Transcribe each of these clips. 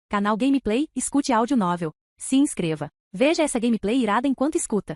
Canal Gameplay, escute áudio novel. Se inscreva. Veja essa gameplay irada enquanto escuta.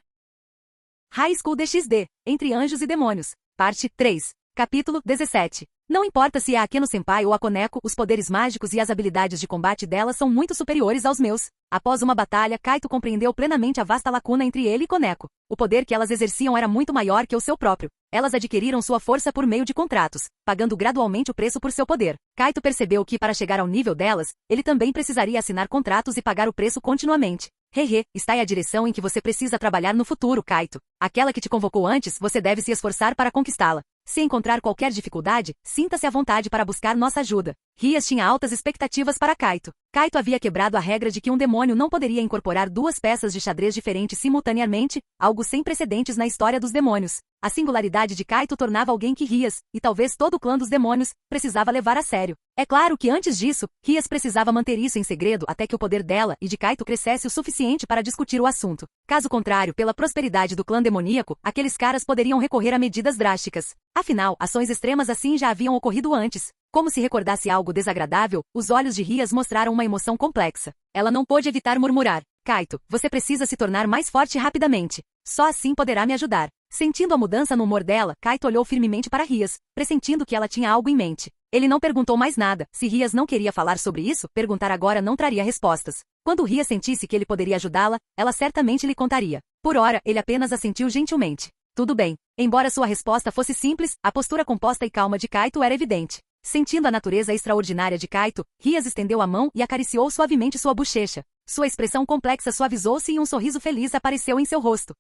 High School DxD, Entre Anjos e Demônios, Parte 3, Capítulo 17. Não importa se é a Akeno-senpai ou a Koneko, os poderes mágicos e as habilidades de combate dela são muito superiores aos meus. Após uma batalha, Kaito compreendeu plenamente a vasta lacuna entre ele e Koneko. O poder que elas exerciam era muito maior que o seu próprio. Elas adquiriram sua força por meio de contratos, pagando gradualmente o preço por seu poder. Kaito percebeu que, para chegar ao nível delas, ele também precisaria assinar contratos e pagar o preço continuamente. Hehe, está aí a direção em que você precisa trabalhar no futuro, Kaito. Aquela que te convocou antes, você deve se esforçar para conquistá-la. Se encontrar qualquer dificuldade, sinta-se à vontade para buscar nossa ajuda. Rias tinha altas expectativas para Kaito. Kaito havia quebrado a regra de que um demônio não poderia incorporar duas peças de xadrez diferentes simultaneamente, algo sem precedentes na história dos demônios. A singularidade de Kaito tornava alguém que Rias, e talvez todo o clã dos demônios, precisava levar a sério. É claro que antes disso, Rias precisava manter isso em segredo até que o poder dela e de Kaito crescesse o suficiente para discutir o assunto. Caso contrário, pela prosperidade do clã demoníaco, aqueles caras poderiam recorrer a medidas drásticas. Afinal, ações extremas assim já haviam ocorrido antes. Como se recordasse algo desagradável, os olhos de Rias mostraram uma emoção complexa. Ela não pôde evitar murmurar. Kaito, você precisa se tornar mais forte rapidamente. Só assim poderá me ajudar. Sentindo a mudança no humor dela, Kaito olhou firmemente para Rias, pressentindo que ela tinha algo em mente. Ele não perguntou mais nada. Se Rias não queria falar sobre isso, perguntar agora não traria respostas. Quando Rias sentisse que ele poderia ajudá-la, ela certamente lhe contaria. Por ora, ele apenas assentiu gentilmente. Tudo bem. Embora sua resposta fosse simples, a postura composta e calma de Kaito era evidente. Sentindo a natureza extraordinária de Kaito, Rias estendeu a mão e acariciou suavemente sua bochecha. Sua expressão complexa suavizou-se e um sorriso feliz apareceu em seu rosto.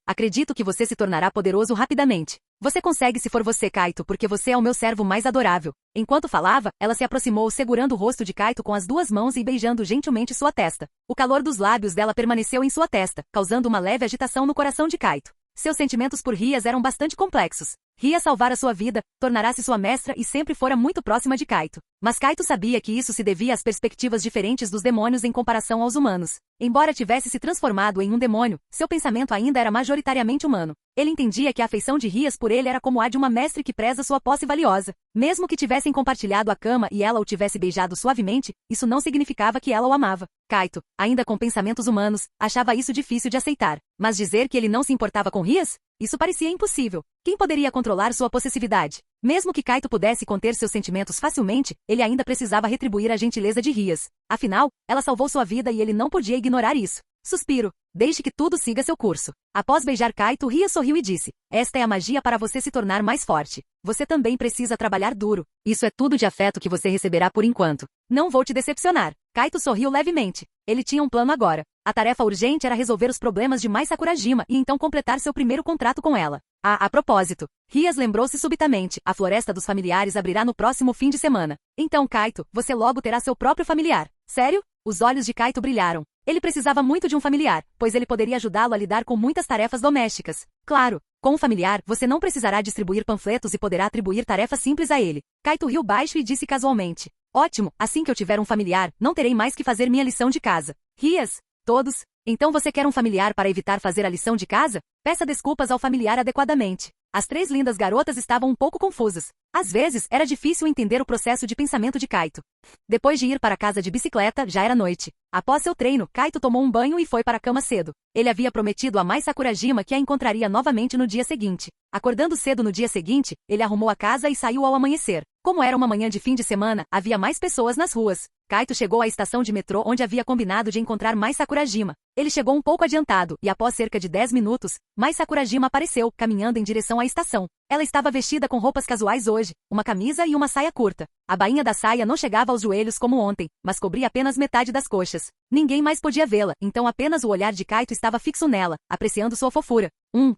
Acredito que você se tornará poderoso rapidamente. Você consegue se for você, Kaito, porque você é o meu servo mais adorável. Enquanto falava, ela se aproximou segurando o rosto de Kaito com as duas mãos e beijando gentilmente sua testa. O calor dos lábios dela permaneceu em sua testa, causando uma leve agitação no coração de Kaito. Seus sentimentos por Rias eram bastante complexos. Rias salvara sua vida, tornará-se sua mestra e sempre fora muito próxima de Kaito. Mas Kaito sabia que isso se devia às perspectivas diferentes dos demônios em comparação aos humanos. Embora tivesse se transformado em um demônio, seu pensamento ainda era majoritariamente humano. Ele entendia que a afeição de Rias por ele era como a de uma mestre que preza sua posse valiosa. Mesmo que tivessem compartilhado a cama e ela o tivesse beijado suavemente, isso não significava que ela o amava. Kaito, ainda com pensamentos humanos, achava isso difícil de aceitar. Mas dizer que ele não se importava com Rias? Isso parecia impossível. Quem poderia controlar sua possessividade? Mesmo que Kaito pudesse conter seus sentimentos facilmente, ele ainda precisava retribuir a gentileza de Rias. Afinal, ela salvou sua vida e ele não podia ignorar isso. Suspiro. Deixe que tudo siga seu curso. Após beijar Kaito, Rias sorriu e disse: esta é a magia para você se tornar mais forte. Você também precisa trabalhar duro. Isso é tudo de afeto que você receberá por enquanto. Não vou te decepcionar. Kaito sorriu levemente. Ele tinha um plano agora. A tarefa urgente era resolver os problemas de Mai Sakurajima e então completar seu primeiro contrato com ela. A propósito, Rias lembrou-se subitamente, a floresta dos familiares abrirá no próximo fim de semana. Então, Kaito, você logo terá seu próprio familiar. Sério? Os olhos de Kaito brilharam. Ele precisava muito de um familiar, pois ele poderia ajudá-lo a lidar com muitas tarefas domésticas. Claro, com um familiar, você não precisará distribuir panfletos e poderá atribuir tarefas simples a ele. Kaito riu baixo e disse casualmente: ótimo, assim que eu tiver um familiar, não terei mais que fazer minha lição de casa. Rias? Todos? Então você quer um familiar para evitar fazer a lição de casa? Peça desculpas ao familiar adequadamente. As três lindas garotas estavam um pouco confusas. Às vezes, era difícil entender o processo de pensamento de Kaito. Depois de ir para casa de bicicleta, já era noite. Após seu treino, Kaito tomou um banho e foi para a cama cedo. Ele havia prometido a Mai Sakurajima que a encontraria novamente no dia seguinte. Acordando cedo no dia seguinte, ele arrumou a casa e saiu ao amanhecer. Como era uma manhã de fim de semana, havia mais pessoas nas ruas. Kaito chegou à estação de metrô onde havia combinado de encontrar Mai Sakurajima. Ele chegou um pouco adiantado, e após cerca de 10 minutos, Mai Sakurajima apareceu, caminhando em direção à estação. Ela estava vestida com roupas casuais hoje, uma camisa e uma saia curta. A bainha da saia não chegava aos joelhos como ontem, mas cobria apenas metade das coxas. Ninguém mais podia vê-la, então apenas o olhar de Kaito estava fixo nela, apreciando sua fofura.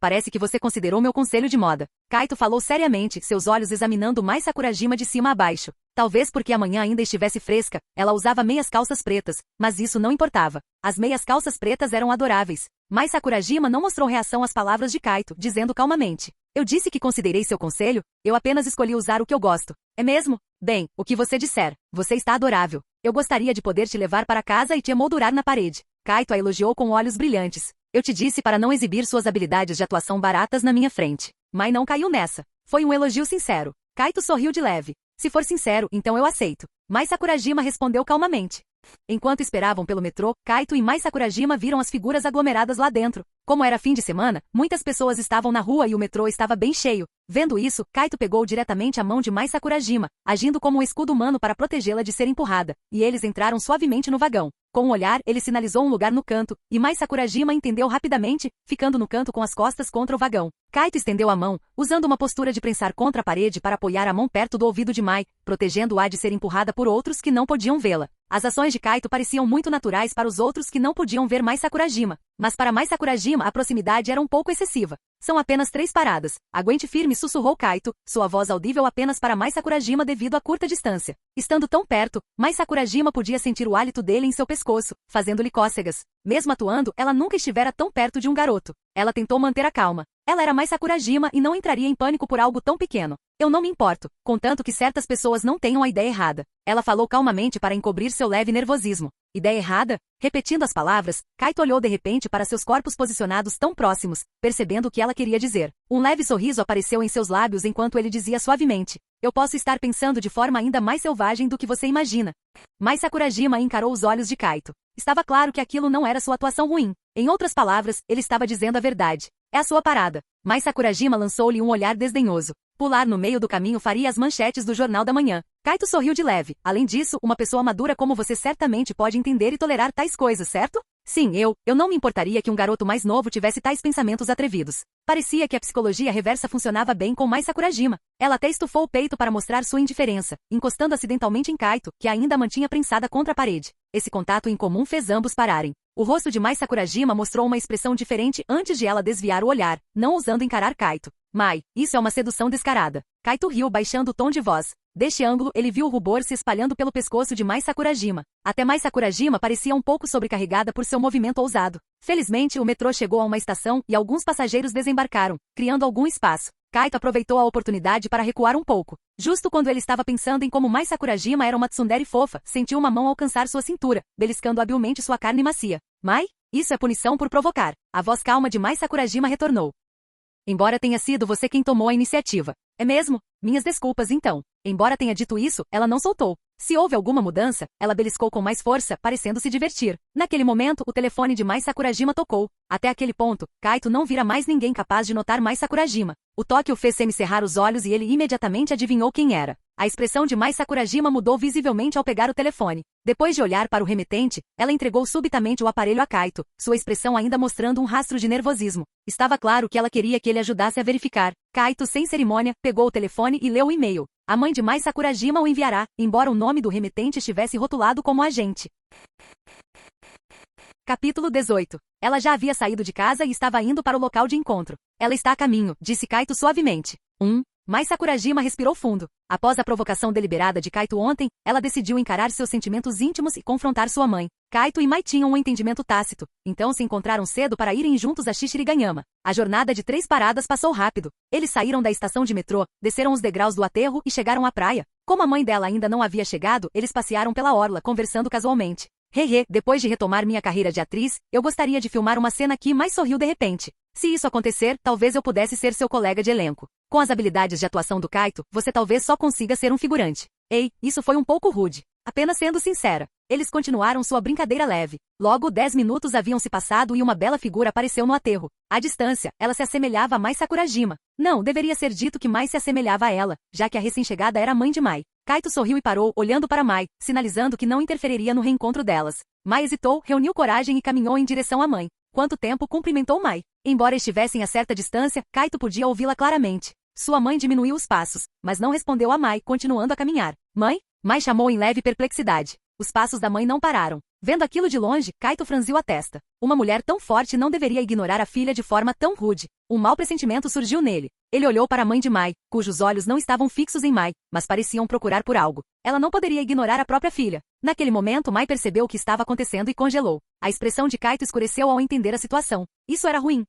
Parece que você considerou meu conselho de moda. Kaito falou seriamente, seus olhos examinando Mai Sakurajima de cima a baixo. Talvez porque a manhã ainda estivesse fresca, ela usava meias calças pretas, mas isso não importava. As meias calças pretas eram adoráveis. Mai Sakurajima não mostrou reação às palavras de Kaito, dizendo calmamente: eu disse que considerei seu conselho? Eu apenas escolhi usar o que eu gosto. É mesmo? Bem, o que você disser. Você está adorável. Eu gostaria de poder te levar para casa e te emoldurar na parede. Kaito a elogiou com olhos brilhantes. Eu te disse para não exibir suas habilidades de atuação baratas na minha frente. Mai não caiu nessa. Foi um elogio sincero. Kaito sorriu de leve. Se for sincero, então eu aceito. Mai Sakurajima respondeu calmamente. Enquanto esperavam pelo metrô, Kaito e Mai Sakurajima viram as figuras aglomeradas lá dentro. Como era fim de semana, muitas pessoas estavam na rua e o metrô estava bem cheio. Vendo isso, Kaito pegou diretamente a mão de Mai Sakurajima, agindo como um escudo humano para protegê-la de ser empurrada, e eles entraram suavemente no vagão. Com um olhar, ele sinalizou um lugar no canto, e Mai Sakurajima entendeu rapidamente, ficando no canto com as costas contra o vagão. Kaito estendeu a mão, usando uma postura de prensar contra a parede para apoiar a mão perto do ouvido de Mai, protegendo-a de ser empurrada por outros que não podiam vê-la. As ações de Kaito pareciam muito naturais para os outros que não podiam ver Mai Sakurajima, mas para Mai Sakurajima a proximidade era um pouco excessiva. São apenas 3 paradas. Aguente firme, sussurrou Kaito, sua voz audível apenas para Mai Sakurajima devido à curta distância. Estando tão perto, Mai Sakurajima podia sentir o hálito dele em seu pescoço, fazendo-lhe cócegas. Mesmo atuando, ela nunca estivera tão perto de um garoto. Ela tentou manter a calma. Ela era Mai Sakurajima e não entraria em pânico por algo tão pequeno. Eu não me importo, contanto que certas pessoas não tenham a ideia errada. Ela falou calmamente para encobrir seu leve nervosismo. Ideia errada? Repetindo as palavras, Kaito olhou de repente para seus corpos posicionados tão próximos, percebendo o que ela queria dizer. Um leve sorriso apareceu em seus lábios enquanto ele dizia suavemente: eu posso estar pensando de forma ainda mais selvagem do que você imagina. Mai Sakurajima encarou os olhos de Kaito. Estava claro que aquilo não era sua atuação ruim. Em outras palavras, ele estava dizendo a verdade. É a sua parada. Mai Sakurajima lançou-lhe um olhar desdenhoso. Pular no meio do caminho faria as manchetes do Jornal da Manhã. Kaito sorriu de leve. Além disso, uma pessoa madura como você certamente pode entender e tolerar tais coisas, certo? Sim, eu não me importaria que um garoto mais novo tivesse tais pensamentos atrevidos. Parecia que a psicologia reversa funcionava bem com Mai Sakurajima. Ela até estufou o peito para mostrar sua indiferença, encostando acidentalmente em Kaito, que ainda a mantinha prensada contra a parede. Esse contato incomum fez ambos pararem. O rosto de Mai Sakurajima mostrou uma expressão diferente antes de ela desviar o olhar, não ousando encarar Kaito. Mai, isso é uma sedução descarada. Kaito riu baixando o tom de voz. Deste ângulo, ele viu o rubor se espalhando pelo pescoço de Mai Sakurajima. Até Mai Sakurajima parecia um pouco sobrecarregada por seu movimento ousado. Felizmente, o metrô chegou a uma estação e alguns passageiros desembarcaram, criando algum espaço. Kaito aproveitou a oportunidade para recuar um pouco. Justo quando ele estava pensando em como Mai Sakurajima era uma tsundere fofa, sentiu uma mão alcançar sua cintura, beliscando habilmente sua carne macia. Mai? Isso é punição por provocar. A voz calma de Mai Sakurajima retornou. Embora tenha sido você quem tomou a iniciativa. É mesmo? Minhas desculpas então. Embora tenha dito isso, ela não soltou. Se houve alguma mudança, ela beliscou com mais força, parecendo se divertir. Naquele momento, o telefone de Mai Sakurajima tocou. Até aquele ponto, Kaito não vira mais ninguém capaz de notar Mai Sakurajima. O toque o fez semicerrar os olhos e ele imediatamente adivinhou quem era. A expressão de Mai Sakurajima mudou visivelmente ao pegar o telefone. Depois de olhar para o remetente, ela entregou subitamente o aparelho a Kaito, sua expressão ainda mostrando um rastro de nervosismo. Estava claro que ela queria que ele ajudasse a verificar. Kaito, sem cerimônia, pegou o telefone e leu o e-mail. A mãe de Mai Sakurajima o enviará, embora o nome do remetente estivesse rotulado como agente. Capítulo 18. Ela já havia saído de casa e estava indo para o local de encontro. Ela está a caminho, disse Kaito suavemente. Mai Sakurajima respirou fundo. Após a provocação deliberada de Kaito ontem, ela decidiu encarar seus sentimentos íntimos e confrontar sua mãe. Kaito e Mai tinham um entendimento tácito, então se encontraram cedo para irem juntos a Shishiriganyama. A jornada de 3 paradas passou rápido. Eles saíram da estação de metrô, desceram os degraus do aterro e chegaram à praia. Como a mãe dela ainda não havia chegado, eles passearam pela orla, conversando casualmente. Depois de retomar minha carreira de atriz, eu gostaria de filmar uma cena aqui, mas sorriu de repente. Se isso acontecer, talvez eu pudesse ser seu colega de elenco. Com as habilidades de atuação do Kaito, você talvez só consiga ser um figurante. Ei, isso foi um pouco rude. Apenas sendo sincera. Eles continuaram sua brincadeira leve. Logo 10 minutos haviam se passado e uma bela figura apareceu no aterro. À distância, ela se assemelhava a Mai Sakurajima. Não, deveria ser dito que Mai se assemelhava a ela, já que a recém-chegada era a mãe de Mai. Kaito sorriu e parou, olhando para Mai, sinalizando que não interferiria no reencontro delas. Mai hesitou, reuniu coragem e caminhou em direção à mãe. Quanto tempo cumprimentou Mai. Embora estivessem a certa distância, Kaito podia ouvi-la claramente. Sua mãe diminuiu os passos, mas não respondeu a Mai, continuando a caminhar. Mãe? Mai chamou em leve perplexidade. Os passos da mãe não pararam. Vendo aquilo de longe, Kaito franziu a testa. Uma mulher tão forte não deveria ignorar a filha de forma tão rude. Um mau pressentimento surgiu nele. Ele olhou para a mãe de Mai, cujos olhos não estavam fixos em Mai, mas pareciam procurar por algo. Ela não poderia ignorar a própria filha. Naquele momento, Mai percebeu o que estava acontecendo e congelou. A expressão de Kaito escureceu ao entender a situação. Isso era ruim.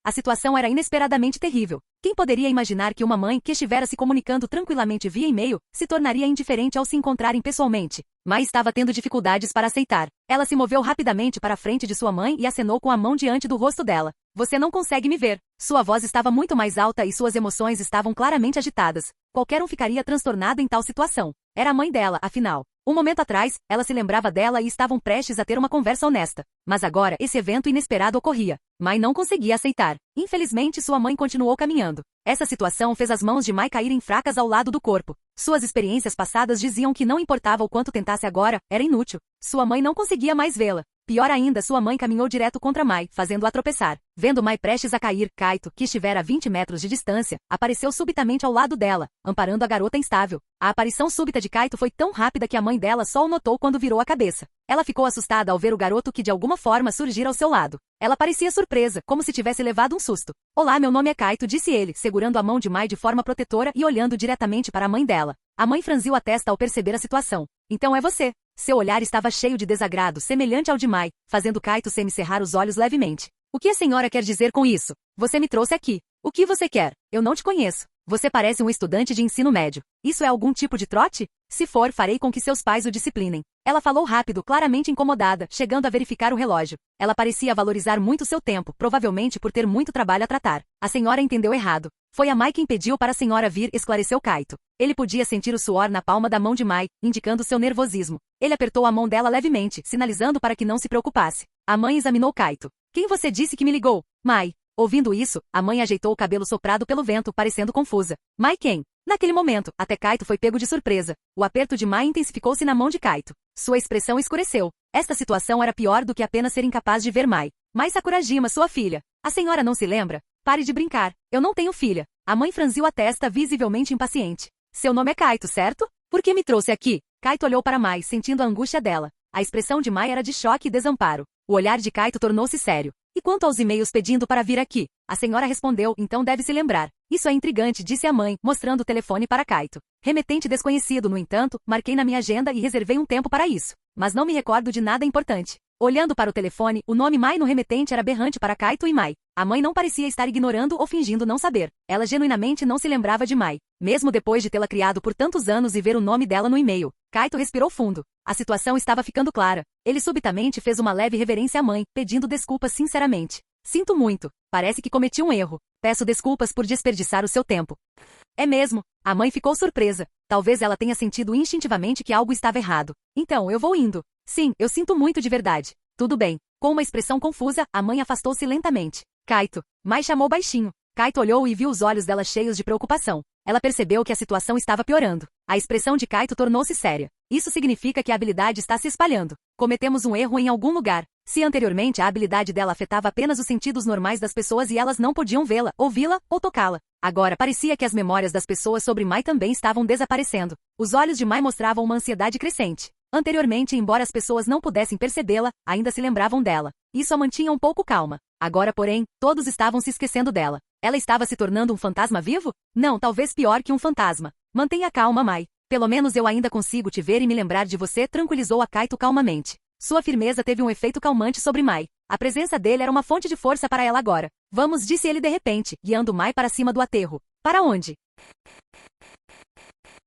A situação era inesperadamente terrível. Quem poderia imaginar que uma mãe que estivera se comunicando tranquilamente via e-mail se tornaria indiferente ao se encontrarem pessoalmente? Mai estava tendo dificuldades para aceitar. Ela se moveu rapidamente para a frente de sua mãe e acenou com a mão diante do rosto dela. Você não consegue me ver. Sua voz estava muito mais alta e suas emoções estavam claramente agitadas. Qualquer um ficaria transtornado em tal situação. Era a mãe dela, afinal. Um momento atrás, ela se lembrava dela e estavam prestes a ter uma conversa honesta. Mas agora, esse evento inesperado ocorria. Mai não conseguia aceitar. Infelizmente, sua mãe continuou caminhando. Essa situação fez as mãos de Mai caírem fracas ao lado do corpo. Suas experiências passadas diziam que não importava o quanto tentasse agora, era inútil. Sua mãe não conseguia mais vê-la. Pior ainda, sua mãe caminhou direto contra Mai, fazendo-a tropeçar. Vendo Mai prestes a cair, Kaito, que estivera a 20 metros de distância, apareceu subitamente ao lado dela, amparando a garota instável. A aparição súbita de Kaito foi tão rápida que a mãe dela só o notou quando virou a cabeça. Ela ficou assustada ao ver o garoto que de alguma forma surgira ao seu lado. Ela parecia surpresa, como se tivesse levado um susto. Olá, meu nome é Kaito, disse ele, segurando a mão de Mai de forma protetora e olhando diretamente para a mãe dela. A mãe franziu a testa ao perceber a situação. Então é você. Seu olhar estava cheio de desagrado, semelhante ao de Mai, fazendo Kaito semicerrar os olhos levemente. O que a senhora quer dizer com isso? Você me trouxe aqui. O que você quer? Eu não te conheço. Você parece um estudante de ensino médio. Isso é algum tipo de trote? Se for, farei com que seus pais o disciplinem. Ela falou rápido, claramente incomodada, chegando a verificar o relógio. Ela parecia valorizar muito seu tempo, provavelmente por ter muito trabalho a tratar. A senhora entendeu errado. Foi a Mai quem pediu para a senhora vir, esclareceu Kaito. Ele podia sentir o suor na palma da mão de Mai, indicando seu nervosismo. Ele apertou a mão dela levemente, sinalizando para que não se preocupasse. A mãe examinou Kaito. Quem você disse que me ligou? Mai. Ouvindo isso, a mãe ajeitou o cabelo soprado pelo vento, parecendo confusa. Mai quem? Naquele momento, até Kaito foi pego de surpresa. O aperto de Mai intensificou-se na mão de Kaito. Sua expressão escureceu. Esta situação era pior do que apenas ser incapaz de ver Mai. Mai Sakurajima, sua filha. A senhora não se lembra? Pare de brincar. Eu não tenho filha. A mãe franziu a testa, visivelmente impaciente. Seu nome é Kaito, certo? Por que me trouxe aqui? Kaito olhou para Mai, sentindo a angústia dela. A expressão de Mai era de choque e desamparo. O olhar de Kaito tornou-se sério. E quanto aos e-mails pedindo para vir aqui? A senhora respondeu, então deve se lembrar. Isso é intrigante, disse a mãe, mostrando o telefone para Kaito. Remetente desconhecido, no entanto, marquei na minha agenda e reservei um tempo para isso. Mas não me recordo de nada importante. Olhando para o telefone, o nome Mai no remetente era berrante para Kaito e Mai. A mãe não parecia estar ignorando ou fingindo não saber. Ela genuinamente não se lembrava de Mai. Mesmo depois de tê-la criado por tantos anos e ver o nome dela no e-mail. Kaito respirou fundo. A situação estava ficando clara. Ele subitamente fez uma leve reverência à mãe, pedindo desculpas sinceramente. Sinto muito. Parece que cometi um erro. Peço desculpas por desperdiçar o seu tempo. É mesmo. A mãe ficou surpresa. Talvez ela tenha sentido instintivamente que algo estava errado. Então, eu vou indo. Sim, eu sinto muito de verdade. Tudo bem. Com uma expressão confusa, a mãe afastou-se lentamente. Kaito. Mai chamou baixinho. Kaito olhou e viu os olhos dela cheios de preocupação. Ela percebeu que a situação estava piorando. A expressão de Kaito tornou-se séria. Isso significa que a habilidade está se espalhando. Cometemos um erro em algum lugar. Se anteriormente a habilidade dela afetava apenas os sentidos normais das pessoas e elas não podiam vê-la, ouvi-la ou tocá-la. Agora parecia que as memórias das pessoas sobre Mai também estavam desaparecendo. Os olhos de Mai mostravam uma ansiedade crescente. Anteriormente, embora as pessoas não pudessem percebê-la, ainda se lembravam dela. Isso a mantinha um pouco calma. Agora, porém, todos estavam se esquecendo dela. Ela estava se tornando um fantasma vivo? Não, talvez pior que um fantasma. Mantenha calma, Mai. Pelo menos eu ainda consigo te ver e me lembrar de você, tranquilizou a Kaito calmamente. Sua firmeza teve um efeito calmante sobre Mai. A presença dele era uma fonte de força para ela agora. Vamos, disse ele de repente, guiando Mai para cima do aterro. Para onde?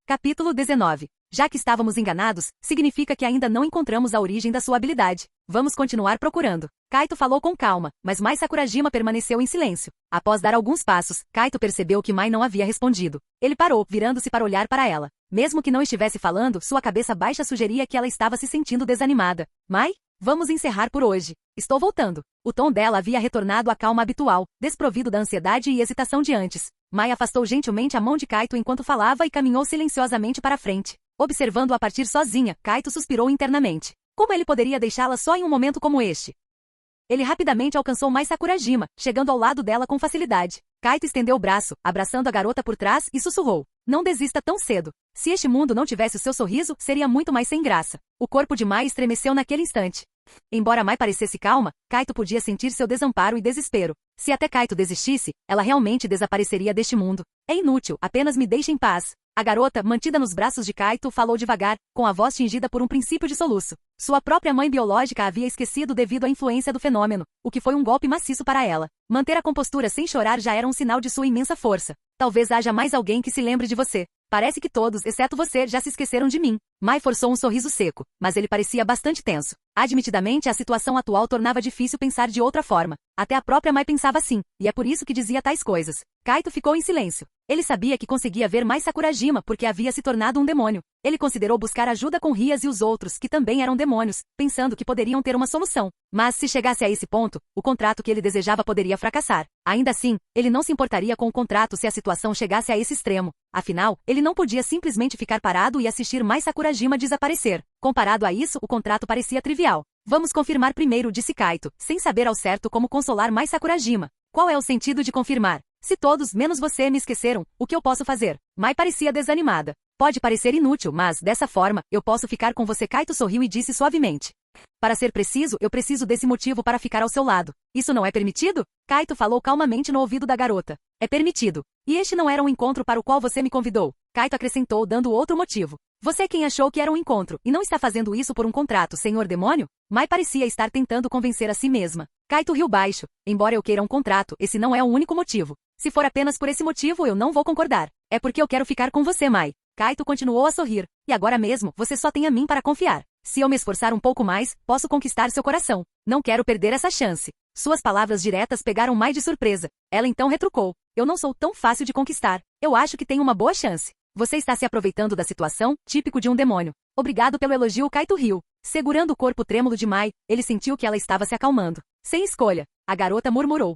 Capítulo 19. Já que estávamos enganados, significa que ainda não encontramos a origem da sua habilidade. Vamos continuar procurando. Kaito falou com calma, mas Mai Sakurajima permaneceu em silêncio. Após dar alguns passos, Kaito percebeu que Mai não havia respondido. Ele parou, virando-se para olhar para ela. Mesmo que não estivesse falando, sua cabeça baixa sugeria que ela estava se sentindo desanimada. Mai? Vamos encerrar por hoje. Estou voltando. O tom dela havia retornado à calma habitual, desprovido da ansiedade e hesitação de antes. Mai afastou gentilmente a mão de Kaito enquanto falava e caminhou silenciosamente para a frente. Observando-a partir sozinha, Kaito suspirou internamente. Como ele poderia deixá-la só em um momento como este? Ele rapidamente alcançou Mai Sakurajima, chegando ao lado dela com facilidade. Kaito estendeu o braço, abraçando a garota por trás e sussurrou. Não desista tão cedo. Se este mundo não tivesse o seu sorriso, seria muito mais sem graça. O corpo de Mai estremeceu naquele instante. Embora Mai parecesse calma, Kaito podia sentir seu desamparo e desespero. Se até Kaito desistisse, ela realmente desapareceria deste mundo. É inútil, apenas me deixe em paz. A garota, mantida nos braços de Kaito, falou devagar, com a voz tingida por um princípio de soluço. Sua própria mãe biológica a havia esquecido devido à influência do fenômeno, o que foi um golpe maciço para ela. Manter a compostura sem chorar já era um sinal de sua imensa força. Talvez haja mais alguém que se lembre de você. Parece que todos, exceto você, já se esqueceram de mim. Mai forçou um sorriso seco, mas ele parecia bastante tenso. Admitidamente, a situação atual tornava difícil pensar de outra forma. Até a própria Mai pensava assim, e é por isso que dizia tais coisas. Kaito ficou em silêncio. Ele sabia que conseguia ver mais Sakurajima porque havia se tornado um demônio. Ele considerou buscar ajuda com Rias e os outros, que também eram demônios, pensando que poderiam ter uma solução. Mas se chegasse a esse ponto, o contrato que ele desejava poderia fracassar. Ainda assim, ele não se importaria com o contrato se a situação chegasse a esse extremo. Afinal, ele não podia simplesmente ficar parado e assistir mais Sakurajima desaparecer. Comparado a isso, o contrato parecia trivial. Vamos confirmar primeiro, disse Kaito, sem saber ao certo como consolar mais Sakurajima. Qual é o sentido de confirmar? Se todos, menos você, me esqueceram, o que eu posso fazer? Mai parecia desanimada. Pode parecer inútil, mas, dessa forma, eu posso ficar com você. Kaito sorriu e disse suavemente. Para ser preciso, eu preciso desse motivo para ficar ao seu lado. Isso não é permitido? Kaito falou calmamente no ouvido da garota. É permitido. E este não era um encontro para o qual você me convidou. Kaito acrescentou, dando outro motivo. Você é quem achou que era um encontro, e não está fazendo isso por um contrato, senhor demônio? Mai parecia estar tentando convencer a si mesma. Kaito riu baixo. Embora eu queira um contrato, esse não é o único motivo. Se for apenas por esse motivo, eu não vou concordar. É porque eu quero ficar com você, Mai. Kaito continuou a sorrir. E agora mesmo, você só tem a mim para confiar. Se eu me esforçar um pouco mais, posso conquistar seu coração. Não quero perder essa chance. Suas palavras diretas pegaram Mai de surpresa. Ela então retrucou. Eu não sou tão fácil de conquistar. Eu acho que tenho uma boa chance. Você está se aproveitando da situação, típico de um demônio. Obrigado pelo elogio, Kaito riu. Segurando o corpo trêmulo de Mai, ele sentiu que ela estava se acalmando. Sem escolha, a garota murmurou.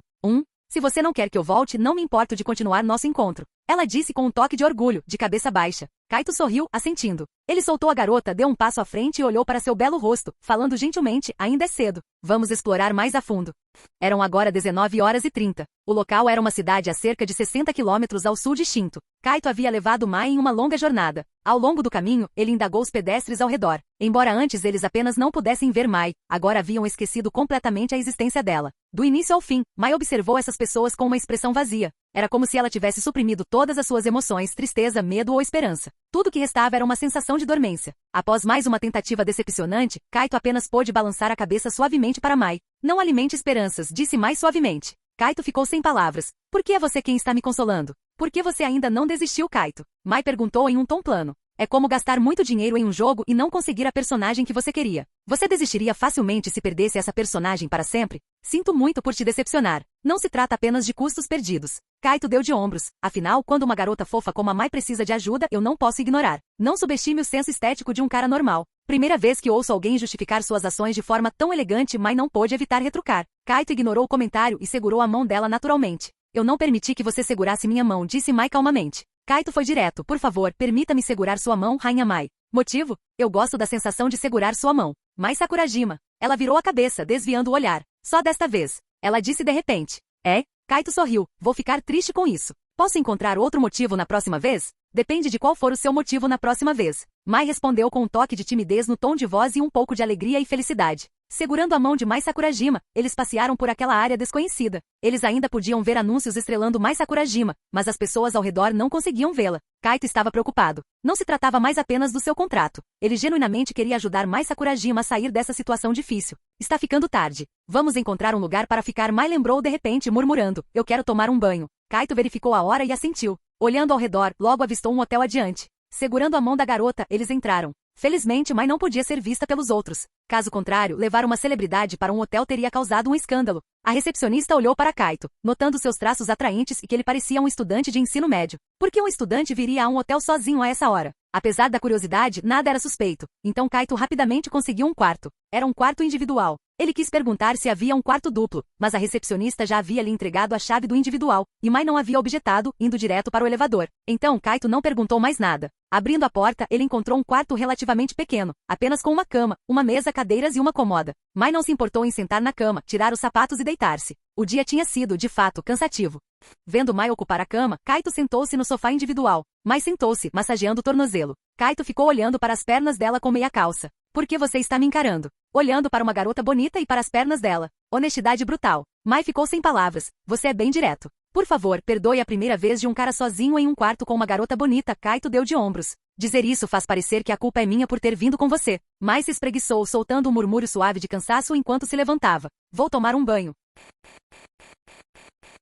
Se você não quer que eu volte, não me importo de continuar nosso encontro. Ela disse com um toque de orgulho, de cabeça baixa. Kaito sorriu, assentindo. Ele soltou a garota, deu um passo à frente e olhou para seu belo rosto, falando gentilmente, ainda é cedo. Vamos explorar mais a fundo. Eram agora 19h30. O local era uma cidade a cerca de 60 quilômetros ao sul de Shinto. Kaito havia levado Mai em uma longa jornada. Ao longo do caminho, ele indagou os pedestres ao redor. Embora antes eles apenas não pudessem ver Mai, agora haviam esquecido completamente a existência dela. Do início ao fim, Mai observou essas pessoas com uma expressão vazia. Era como se ela tivesse suprimido todas as suas emoções, tristeza, medo ou esperança. Tudo que restava era uma sensação de dormência. Após mais uma tentativa decepcionante, Kaito apenas pôde balançar a cabeça suavemente para Mai. Não alimente esperanças, disse mais suavemente. Kaito ficou sem palavras. Por que é você quem está me consolando? Por que você ainda não desistiu, Kaito? Mai perguntou em um tom plano. É como gastar muito dinheiro em um jogo e não conseguir a personagem que você queria. Você desistiria facilmente se perdesse essa personagem para sempre? Sinto muito por te decepcionar. Não se trata apenas de custos perdidos. Kaito deu de ombros. Afinal, quando uma garota fofa como a Mai precisa de ajuda, eu não posso ignorar. Não subestime o senso estético de um cara normal. Primeira vez que ouço alguém justificar suas ações de forma tão elegante, Mai não pôde evitar retrucar. Kaito ignorou o comentário e segurou a mão dela naturalmente. Eu não permiti que você segurasse minha mão, disse Mai calmamente. Kaito foi direto. Por favor, permita-me segurar sua mão, Rainha Mai. Motivo? Eu gosto da sensação de segurar sua mão. Mai Sakurajima. Ela virou a cabeça, desviando o olhar. Só desta vez. Ela disse de repente. É? Kaito sorriu. Vou ficar triste com isso. Posso encontrar outro motivo na próxima vez? Depende de qual for o seu motivo na próxima vez. Mai respondeu com um toque de timidez no tom de voz e um pouco de alegria e felicidade. Segurando a mão de Mai Sakurajima, eles passearam por aquela área desconhecida. Eles ainda podiam ver anúncios estrelando Mai Sakurajima, mas as pessoas ao redor não conseguiam vê-la. Kaito estava preocupado. Não se tratava mais apenas do seu contrato. Ele genuinamente queria ajudar Mai Sakurajima a sair dessa situação difícil. Está ficando tarde. Vamos encontrar um lugar para ficar. Mai lembrou de repente, murmurando. Eu quero tomar um banho. Kaito verificou a hora e assentiu. Olhando ao redor, logo avistou um hotel adiante. Segurando a mão da garota, eles entraram. Felizmente, Mai não podia ser vista pelos outros. Caso contrário, levar uma celebridade para um hotel teria causado um escândalo. A recepcionista olhou para Kaito, notando seus traços atraentes e que ele parecia um estudante de ensino médio. Por que um estudante viria a um hotel sozinho a essa hora? Apesar da curiosidade, nada era suspeito. Então Kaito rapidamente conseguiu um quarto. Era um quarto individual. Ele quis perguntar se havia um quarto duplo, mas a recepcionista já havia lhe entregado a chave do individual, e Mai não havia objetado, indo direto para o elevador. Então Kaito não perguntou mais nada. Abrindo a porta, ele encontrou um quarto relativamente pequeno, apenas com uma cama, uma mesa, cadeiras e uma cômoda. Mai não se importou em sentar na cama, tirar os sapatos e deitar-se. O dia tinha sido, de fato, cansativo. Vendo Mai ocupar a cama, Kaito sentou-se no sofá individual. Mai sentou-se, massageando o tornozelo. Kaito ficou olhando para as pernas dela com meia calça. Por que você está me encarando? Olhando para uma garota bonita e para as pernas dela. Honestidade brutal. Mai ficou sem palavras. Você é bem direto. Por favor, perdoe a primeira vez de um cara sozinho em um quarto com uma garota bonita. Kaito deu de ombros. Dizer isso faz parecer que a culpa é minha por ter vindo com você. Mai se espreguiçou, soltando um murmúrio suave de cansaço enquanto se levantava. Vou tomar um banho.